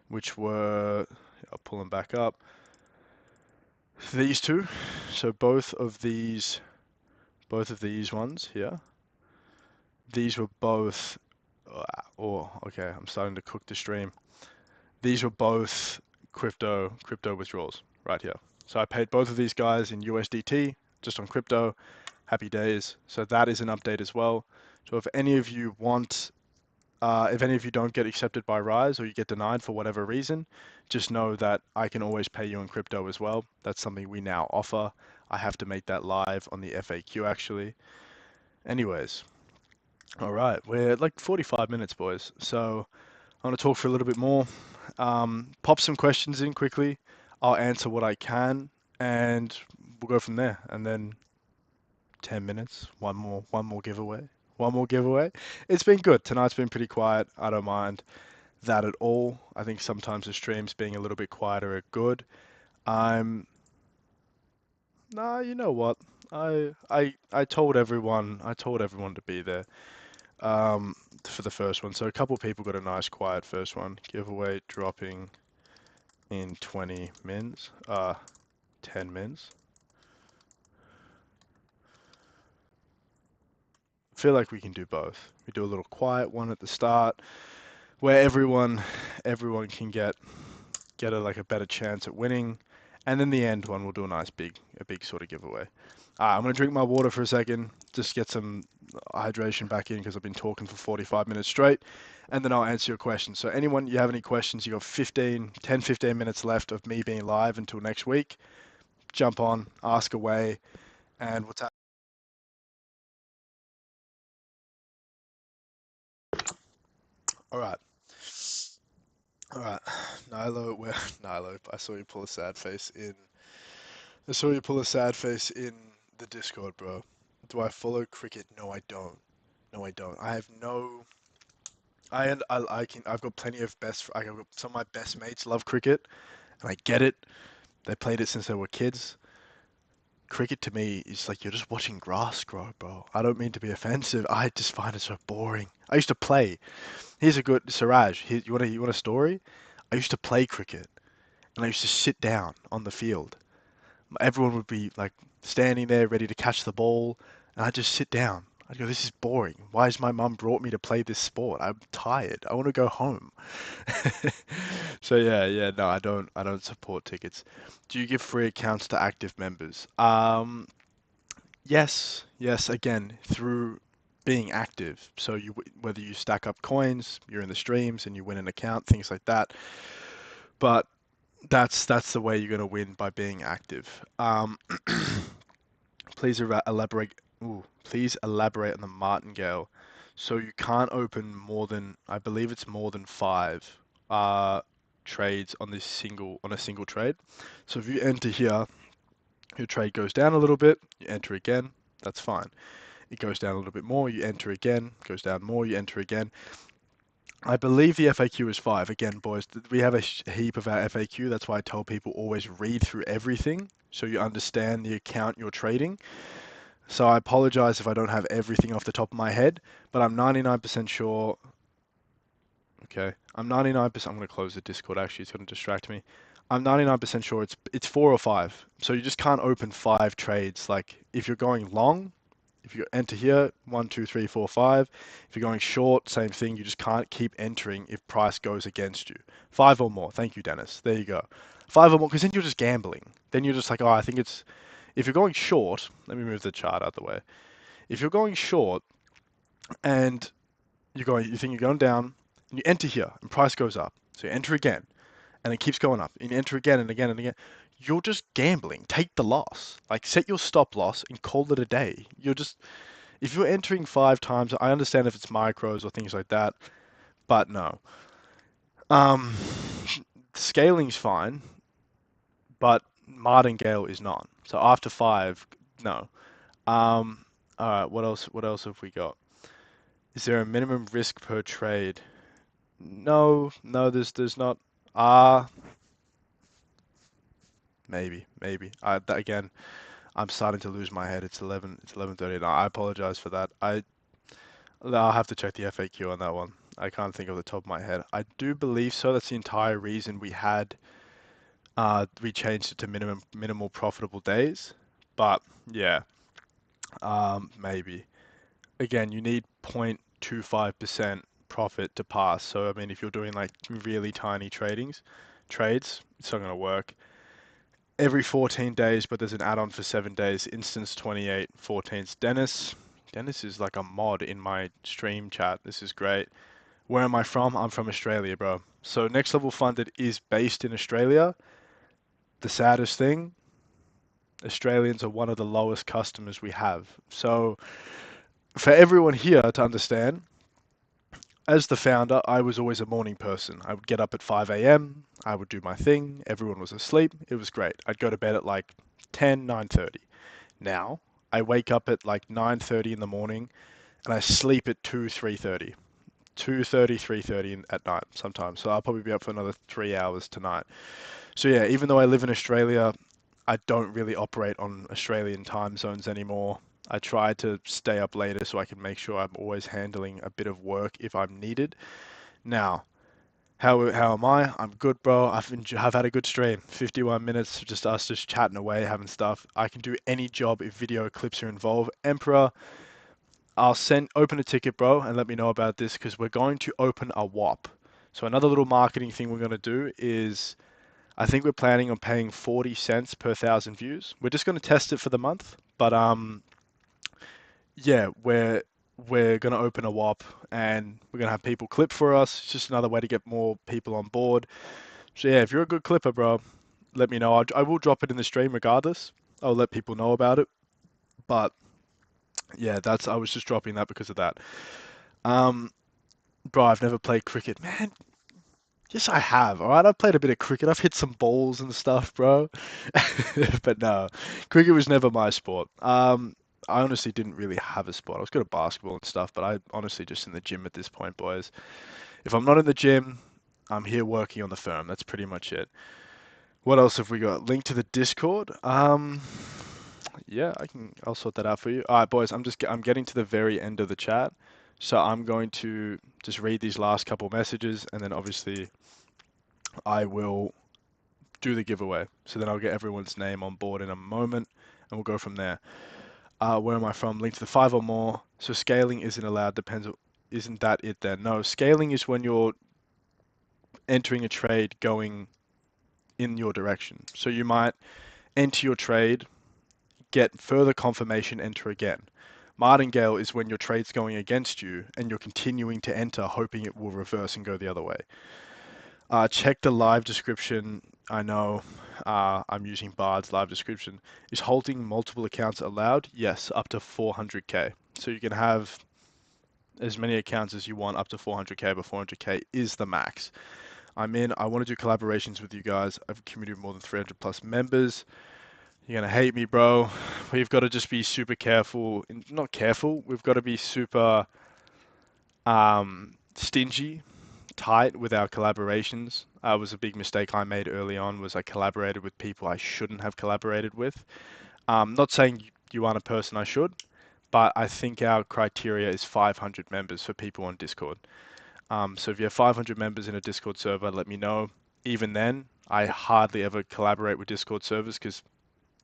which were, I'll pull them back up, these two. So both of these ones here, these were both, oh, okay, I'm starting to cook the stream. These were both crypto withdrawals right here. So I paid both of these guys in USDT just on crypto. Happy days. So that is an update as well. So if any of you want, if any of you don't get accepted by Rise or you get denied for whatever reason, just know that I can always pay you in crypto as well. That's something we now offer. I have to make that live on the FAQ actually. Anyways, all right, we're at like 45 minutes, boys. So I want to talk for a little bit more. Pop some questions in quickly. I'll answer what I can, and we'll go from there. And then 10 minutes, one more giveaway, one more giveaway. It's been good. Tonight's been pretty quiet. I don't mind that at all. I think sometimes the streams being a little bit quieter are good. I'm, nah, you know what? I told everyone to be there. For the first one. So a couple people got a nice quiet first one. Giveaway dropping in 20 mins. 10 mins. I feel like we can do both. We do a little quiet one at the start where everyone can get like a better chance at winning. And then the end one we'll do a big sort of giveaway. I'm gonna drink my water for a second, just get some hydration back in because I've been talking for 45 minutes straight, and then I'll answer your questions. So anyone, you have any questions, you got 15 minutes left of me being live until next week. Jump on, ask away, and what's that? All right, all right, Nilo, where Nilo? I saw you pull a sad face in the Discord, bro. Do I follow cricket? No, I don't. No, I don't. I have no. I've got plenty of I got some of my best mates love cricket, and I get it. They played it since they were kids. Cricket to me is like you're just watching grass grow, bro. I don't mean to be offensive. I just find it so boring. I used to play. Here's a good Siraj. You want a story? I used to play cricket, and I used to sit down on the field. Everyone would be like standing there ready to catch the ball, and I'd just sit down. I'd go, this is boring. Why has my mum brought me to play this sport? I'm tired. I want to go home. So yeah, no, I don't support tickets. Do you give free accounts to active members? Yes, again, through being active. So whether you stack up coins, you're in the streams and you win an account, things like that. But that's the way you're going to win by being active. Please elaborate. Ooh, please elaborate on the martingale. So you can't open more than, I believe it's more than five uh, trades on a single trade. So if you enter here, your trade goes down a little bit, you enter again, that's fine. It goes down a little bit more, you enter again, goes down more, you enter again. I believe the FAQ is five. Again, boys, we have a heap of our FAQ. That's why I tell people always read through everything so you understand the account you're trading. So I apologize if I don't have everything off the top of my head, but I'm 99% sure. Okay, I'm 99%. I'm going to close the Discord. Actually, it's going to distract me. I'm 99% sure it's four or five. So you just can't open five trades. Like if you're going long, if you enter here, one, two, three, four, five. If you're going short, same thing. You just can't keep entering if price goes against you. Five or more. Thank you, Dennis. There you go. Five or more, because then you're just gambling. Then you're just like, oh, I think it's. If you're going short, let me move the chart out of the way. If you're going short and you think you're going down, and you enter here, and price goes up. So you enter again, and it keeps going up. And you enter again and again and again. You're just gambling. Take the loss. Like set your stop loss and call it a day. If you're entering five times, I understand if it's micros or things like that, but no. Um, Scaling's fine, but martingale is not. So after 5, no. All right, what else? What else have we got? Is there a minimum risk per trade? No, no, there's not. Ah, maybe. Again, I'm starting to lose my head. It's 11:30 now. I apologize for that. I'll have to check the FAQ on that one. I can't think of the top of my head. I do believe so. That's the entire reason we changed it to minimal profitable days. But yeah, maybe. Again, you need 0.25% profit to pass. So I mean, if you're doing like really tiny trades, it's not going to work. Every 14 days, but there's an add-on for 7 days. Instance 28, 14's Dennis. Dennis is like a mod in my stream chat. This is great. Where am I from? I'm from Australia, bro. So Next Level Funded is based in Australia. The saddest thing, Australians are one of the lowest customers we have. So for everyone here to understand, as the founder, I was always a morning person. I would get up at 5 a.m., I would do my thing, everyone was asleep, it was great. I'd go to bed at like 10, 9:30. Now, I wake up at like 9:30 in the morning and I sleep at 2, 3:30. 2:30, 3:30 at night sometimes. So I'll probably be up for another 3 hours tonight. So yeah, even though I live in Australia, I don't really operate on Australian time zones anymore. I try to stay up later so I can make sure I'm always handling a bit of work if I'm needed. Now, how am I? I'm good, bro. I've had a good stream. 51 minutes, just us just chatting away, having stuff. I can do any job if video clips are involved. Emperor, I'll open a ticket, bro, and let me know about this because we're going to open a WAP. So another little marketing thing we're going to do is I think we're planning on paying 40 cents per 1,000 views. We're just going to test it for the month, but yeah, we're going to open a WAP and we're going to have people clip for us. It's just another way to get more people on board. So yeah, if you're a good clipper, bro, let me know. I will drop it in the stream regardless. I'll let people know about it. But yeah, I was just dropping that because of that. Um, Bro, I've never played cricket. Man, yes, I have. All right, I've played a bit of cricket. I've hit some balls and stuff, bro. But no, cricket was never my sport. I honestly didn't really have a sport. I was good at basketball and stuff, but I honestly just in the gym at this point, boys. If I'm not in the gym, I'm here working on the firm. That's pretty much it. What else have we got? Link to the Discord. Yeah, I'll sort that out for you. All right, boys, I'm getting to the very end of the chat. So I'm going to just read these last couple messages and then obviously I will do the giveaway. So then I'll get everyone's name on board in a moment and we'll go from there. Where am I from? Link to the 5 or more. So scaling isn't allowed, isn't that it then? No, scaling is when you're entering a trade going in your direction. So you might enter your trade, get further confirmation, enter again. Martingale is when your trade's going against you and you're continuing to enter, hoping it will reverse and go the other way. Check the live description. I know I'm using Bard's live description. Is holding multiple accounts allowed? Yes, up to 400k. So you can have as many accounts as you want up to 400k, but 400k is the max. I want to do collaborations with you guys. I have a community of more than 300 plus members. You're gonna hate me, bro. We've got to just be super careful. Not careful. We've got to be super stingy, tight with our collaborations. Was a big mistake I made early on. Was I collaborated with people I shouldn't have collaborated with. Not saying you aren't a person I should, but I think our criteria is 500 members for people on Discord. So if you have 500 members in a Discord server, let me know. Even then, I hardly ever collaborate with Discord servers because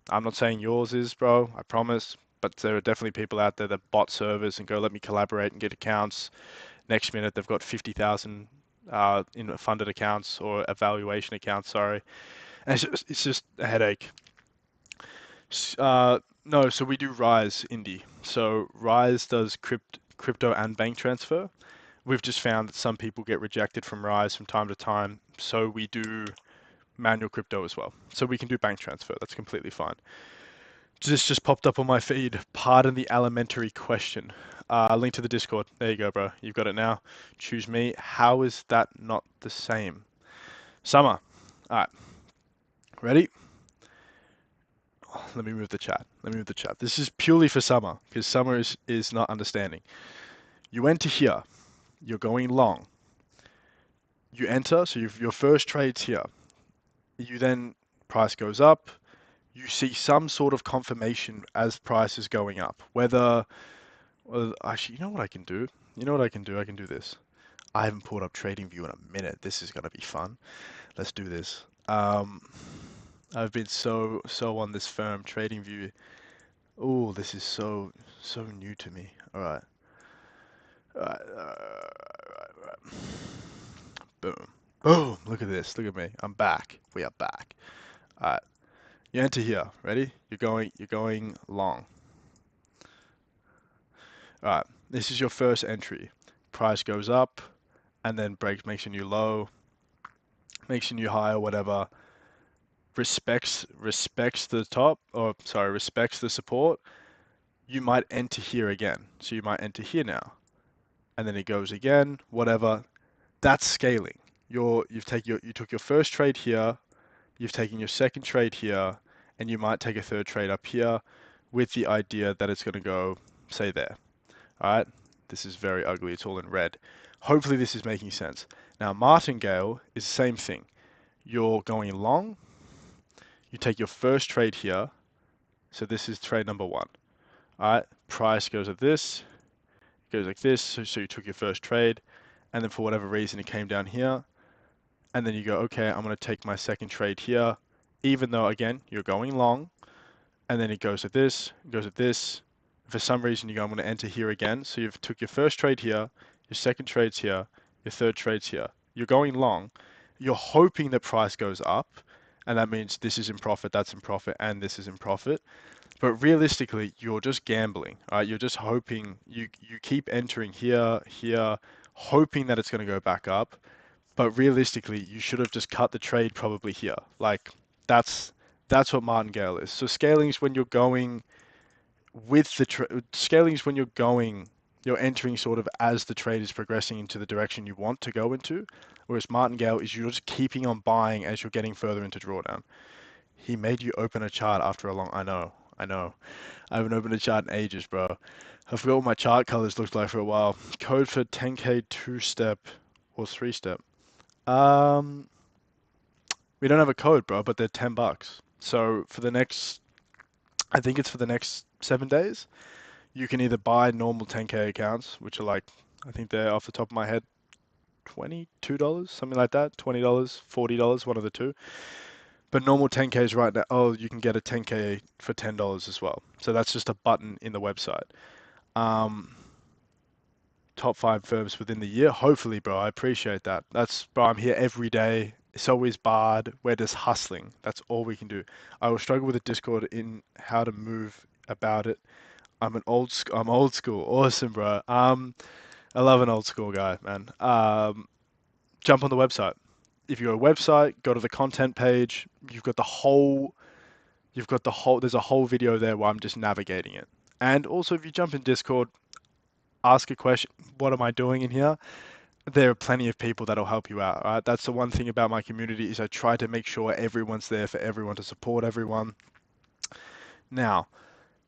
I'm not saying yours is, bro, I promise, but there are definitely people out there that bot servers and go, let me collaborate and get accounts. Next minute, they've got 50,000 in funded accounts or evaluation accounts, sorry. And it's just a headache. No, so we do Rise Indie. So Rise does crypto and bank transfer. We've just found that some people get rejected from Rise from time to time, so we do manual crypto as well. So we can do bank transfer. That's completely fine. This just popped up on my feed. Pardon the elementary question. Link to the Discord. There you go, bro. You've got it now. Choose me. How is that not the same? Summer. All right, ready? Let me move the chat. Let me move the chat. This is purely for Summer, because Summer is not understanding. You enter here. You're going long. You enter, so your first trade's here. You then, price goes up. You see some sort of confirmation as price is going up. Whether, well, actually, you know what I can do? You know what I can do? I can do this. I haven't pulled up TradingView in a minute. This is gonna be fun. Let's do this. I've been so on this firm TradingView. Oh, this is so new to me. All right. All right. All right. Boom. Boom. Look at this. Look at me. I'm back. We are back. All right. You enter here. Ready? You're going long. All right. This is your first entry. Price goes up and then breaks, makes a new low, makes a new high or whatever. Respects the top, or sorry, respects the support. You might enter here again. So you might enter here now. And then it goes again, whatever. That's scaling. You took your first trade here, you've taken your second trade here, and you might take a third trade up here with the idea that it's going to go, say, there. All right? This is very ugly. It's all in red. Hopefully this is making sense. Now, martingale is the same thing. You're going long. You take your first trade here. So this is trade number one. All right? Price goes like this. Goes like this. So you took your first trade. And then for whatever reason, it came down here. And then you go, okay, I'm going to take my second trade here, even though, again, you're going long. And then it goes at this, it goes at this. For some reason, you go, I'm going to enter here again. So you've took your first trade here, your second trade's here, your third trade's here. You're going long. You're hoping the price goes up. And that means this is in profit, that's in profit, and this is in profit. But realistically, you're just gambling. Right? You're just hoping, you keep entering here, here, hoping that it's going to go back up. But realistically, you should have just cut the trade probably here. Like that's what martingale is. So scaling is when you're going with the scaling is when you're entering sort of as the trade is progressing into the direction you want to go into. Whereas martingale is you're just keeping on buying as you're getting further into drawdown. He made you open a chart after a long. I know. I haven't opened a chart in ages, bro. I forgot what my chart colors looked like for a while. Code for 10K two-step or three-step. Um, we don't have a code, bro, but they're $10. So for the next, I think it's for the next 7 days, you can either buy normal 10K accounts, which are like, I think they're off the top of my head, $22, something like that, $20, $40, one of the two. But normal 10Ks right now, oh, you can get a 10K for $10 as well. So that's just a button in the website. Um, top 5 firms within the year. Hopefully, bro. I appreciate that. That's, bro, I'm here every day. It's always barred. We're just hustling. That's all we can do. I will struggle with the Discord in how to move about it. I'm old school. Awesome, bro. I love an old school guy, man. Jump on the website. If you're a website, go to the content page. There's a whole video there where I'm just navigating it. And also, if you jump in Discord, ask a question. What am I doing in here? There are plenty of people that'll help you out, right? That's the one thing about my community is I try to make sure everyone's there for everyone to support everyone. Now,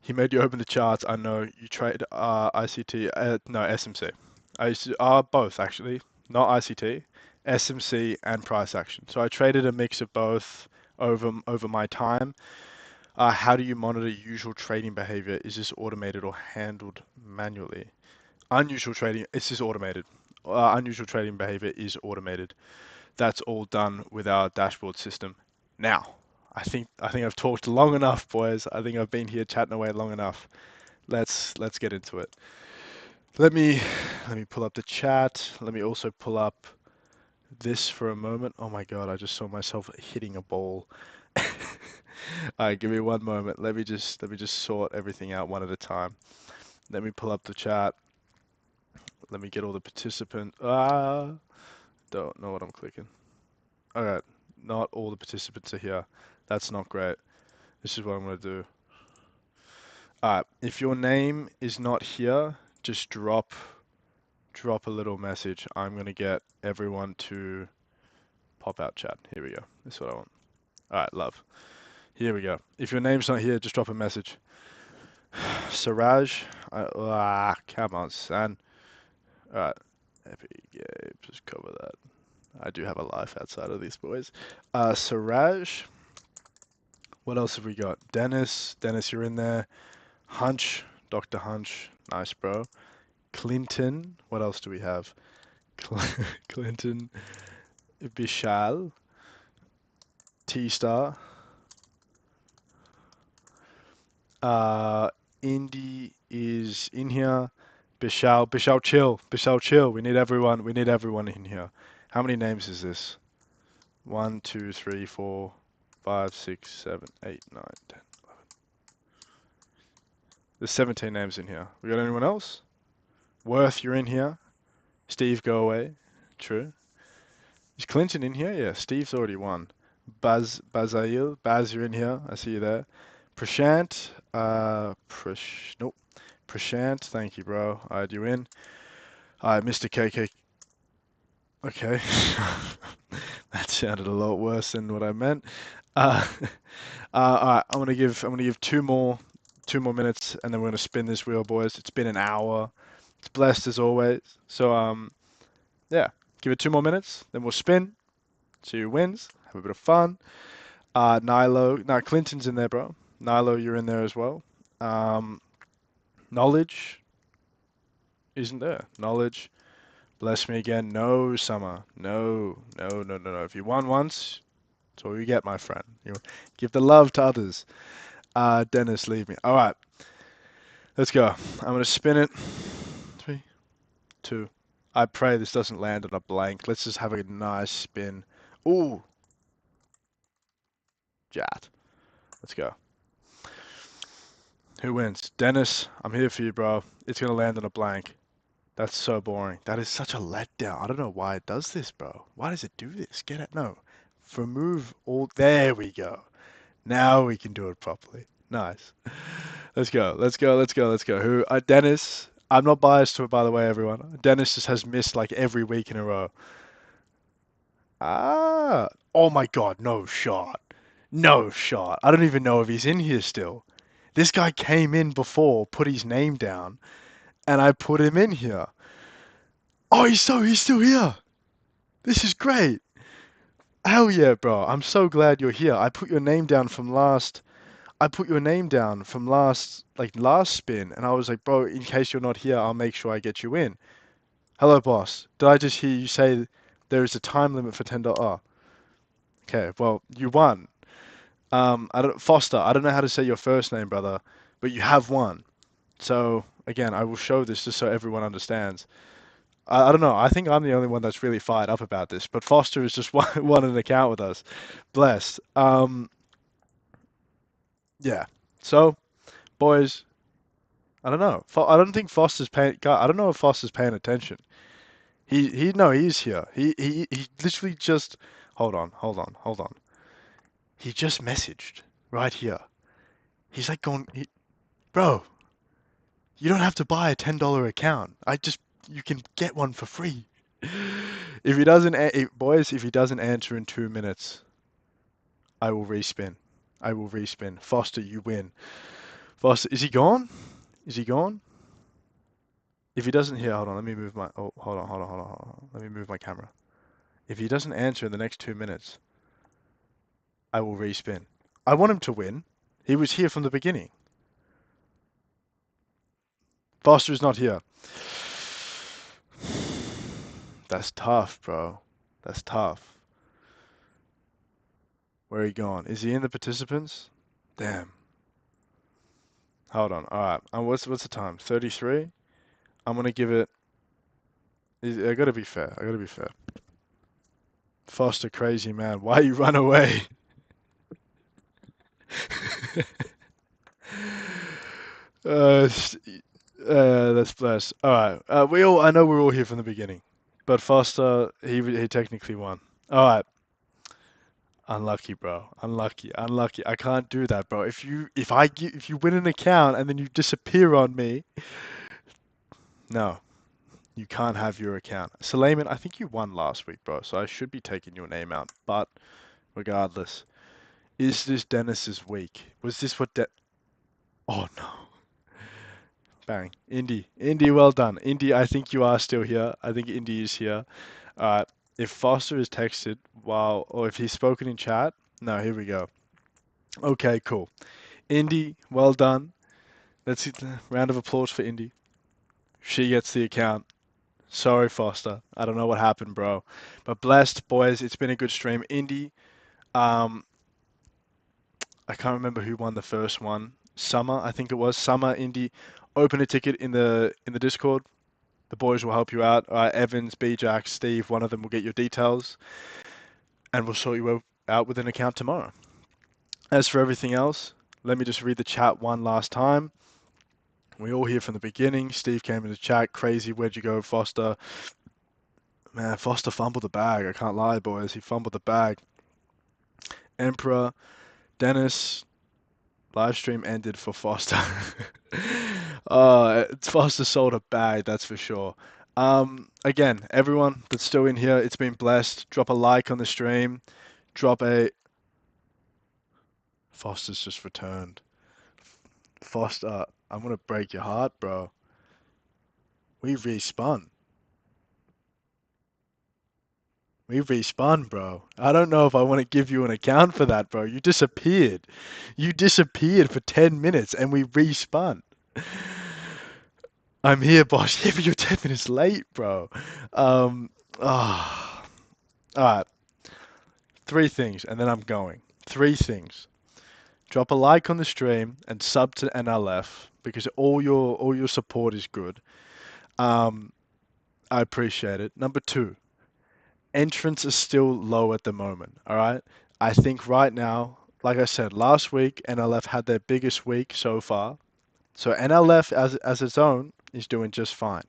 he made you open the charts. I know you trade ICT, no SMC. Both actually, not ICT, SMC and price action. So I traded a mix of both over my time. How do you monitor usual trading behavior? Is this automated or handled manually? Unusual trading, it's just automated. Unusual trading behavior is automated. That's all done with our dashboard system. Now, I think I've talked long enough, boys. I think I've been here chatting away long enough. Let's get into it. Let me pull up the chat. Let me also pull up this for a moment. Oh my God, I just saw myself hitting a ball. All right, give me one moment. Let me just sort everything out one at a time. Let me pull up the chat. Let me get all the participants. Don't know what I'm clicking. Alright, not all the participants are here. That's not great. This is what I'm going to do. Alright, if your name is not here, just drop a little message. I'm going to get everyone to pop out chat. Here we go. This is what I want. All right, love. Here we go. If your name's not here, just drop a message. Siraj. Come on, son. All right. Epic Games. Just cover that. I do have a life outside of these boys. Siraj. What else have we got? Dennis. Dennis, you're in there. Hunch. Dr. Hunch. Nice, bro. Clinton. What else do we have? Clinton. Vishal. T-Star. Indy is in here. Bishal, chill. Bishal, chill. We need everyone. We need everyone in here. How many names is this? 1, 2, 3, 4, 5, 6, 7, 8, 9, 10, 11. There's 17 names in here. We got anyone else? Worth, you're in here. Steve, go away. True. Is Clinton in here? Yeah, Steve's already won. Bazail, Baz, you're in here. I see you there. Prashant, nope. Prashant, thank you, bro. Alright, you in. Alright, Mr. KK. Okay. That sounded a lot worse than what I meant. Uh, alright, I'm gonna give two more minutes, and then we're gonna spin this wheel, boys. It's been an hour. It's blessed as always. So yeah, give it 2 more minutes, then we'll spin. See who wins. Have a bit of fun. Nilo, no, Clinton's in there, bro. Nilo, you're in there as well. Knowledge isn't there. Knowledge. Bless me again. No, Summer. No, no, no, no, no. If you won once, that's all you get, my friend. You give the love to others. Dennis, leave me. All right, let's go. I'm gonna spin it. 3, 2. I pray this doesn't land on a blank. Let's just have a nice spin. Ooh, Jat. Let's go. Who wins? Dennis, I'm here for you, bro. It's gonna land on a blank. That's so boring. That is such a letdown. I don't know why it does this, bro. Why does it do this? Get it? No. Remove all. There we go. Now we can do it properly. Nice. Let's go. Let's go. Let's go. Let's go. Who? Dennis. I'm not biased to it, by the way, everyone. Dennis just has missed like every week in a row. Ah. Oh my God. No shot. No shot. I don't even know if he's in here still. This guy came in before, put his name down, and I put him in here. Oh, he's still here. This is great. Hell yeah, bro. I'm so glad you're here. I put your name down from last. I put your name down from last spin, and I was like, bro, in case you're not here, I'll make sure I get you in. Hello, boss. Did I just hear you say there is a time limit for $10? Oh, okay. Well, you won. Foster. I don't know how to say your first name, brother, but you have won. So again, I will show this just so everyone understands. I don't know. I think I'm the only one that's really fired up about this, but Foster has just won an account with us. Blessed. Yeah. So, boys, I don't know. I don't think Foster's paying. I don't know if Foster's paying attention. No, he's here. He literally just. Hold on, hold on, hold on. He just messaged right here. He's like going, bro. You don't have to buy a $10 account. You can get one for free. If he doesn't, boys, if he doesn't answer in 2 minutes, I will respin. I will respin. Foster, you win. Foster, is he gone? Is he gone? If he doesn't, here, hold on. Let me move my. Oh, hold on, hold on, hold on, hold on. Let me move my camera. If he doesn't answer in the next 2 minutes, I will respin. I want him to win. He was here from the beginning. Foster is not here. That's tough, bro. That's tough. Where are he gone? Is he in the participants? Damn. Hold on. All right. What's the time? 33. I'm gonna give it. I gotta be fair. I gotta be fair. Foster, crazy man. Why you run away? uh, that's blessed. All right. I know we're all here from the beginning, but Foster, he technically won. All right. Unlucky, bro. Unlucky. Unlucky. I can't do that, bro. If you win an account and then you disappear on me, no. You can't have your account. Suleiman, I think you won last week, bro, so I should be taking your name out. But regardless, is this Dennis's week? Was this what Oh no. Bang. Indy. Indy, well done. Indy, I think you are still here. I think Indy is here. If Foster is texted or if he's spoken in chat, no, here we go. Okay, cool. Indy, well done. Let's round of applause for Indy. She gets the account. Sorry, Foster. I don't know what happened, bro. But blessed, boys. It's been a good stream. Indy, um, I can't remember who won the first one. Summer, I think it was. Summer, Indy. Open a ticket in the Discord. The boys will help you out. Evans, B-Jack, Steve, one of them will get your details, and we'll sort you out with an account tomorrow. As for everything else, let me just read the chat one last time. We all hear from the beginning. Steve came in the chat. Crazy, where'd you go, Foster? Man, Foster fumbled the bag. I can't lie, boys. He fumbled the bag. Emperor, Dennis, live stream ended for Foster. Foster sold a bag, that's for sure. Again, everyone that's still in here, it's been blessed. Drop a like on the stream. Foster's just returned. Foster, I'm gonna break your heart, bro. We respun. We respawn, bro. I don't know if I want to give you an account for that, bro. You disappeared. You disappeared for 10 minutes and we respawn. I'm here, boss. Yeah, but you're 10 minutes late, bro. Ah. Alright. Three things, and then I'm going. Three things. Drop a like on the stream and sub to NLF because all your support is good. I appreciate it. Number two, entrance is still low at the moment. All right. I think right now, like I said, last week NLF had their biggest week so far. So NLF as its own is doing just fine.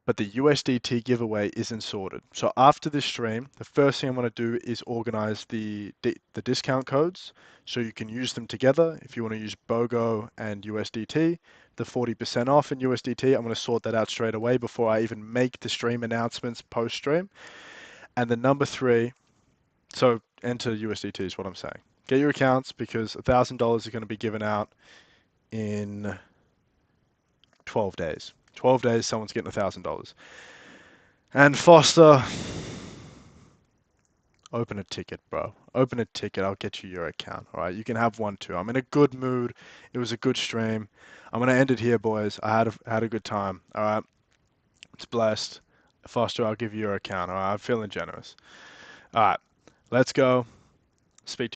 But the USDT giveaway isn't sorted. So after this stream, the first thing I'm going to do is organize the discount codes so you can use them together. If you want to use BOGO and USDT, the 40% off in USDT, I'm going to sort that out straight away before I even make the stream announcements post stream. And then number three, so enter USDT is what I'm saying. Get your accounts because $1,000 is going to be given out in 12 days. 12 days, someone's getting $1,000. And Foster, open a ticket, bro. Open a ticket. I'll get you your account. All right. You can have one too. I'm in a good mood. It was a good stream. I'm gonna end it here, boys. I had a good time. All right. It's blessed. Foster, I'll give you your account. All right. I'm feeling generous. All right. Let's go. Speak to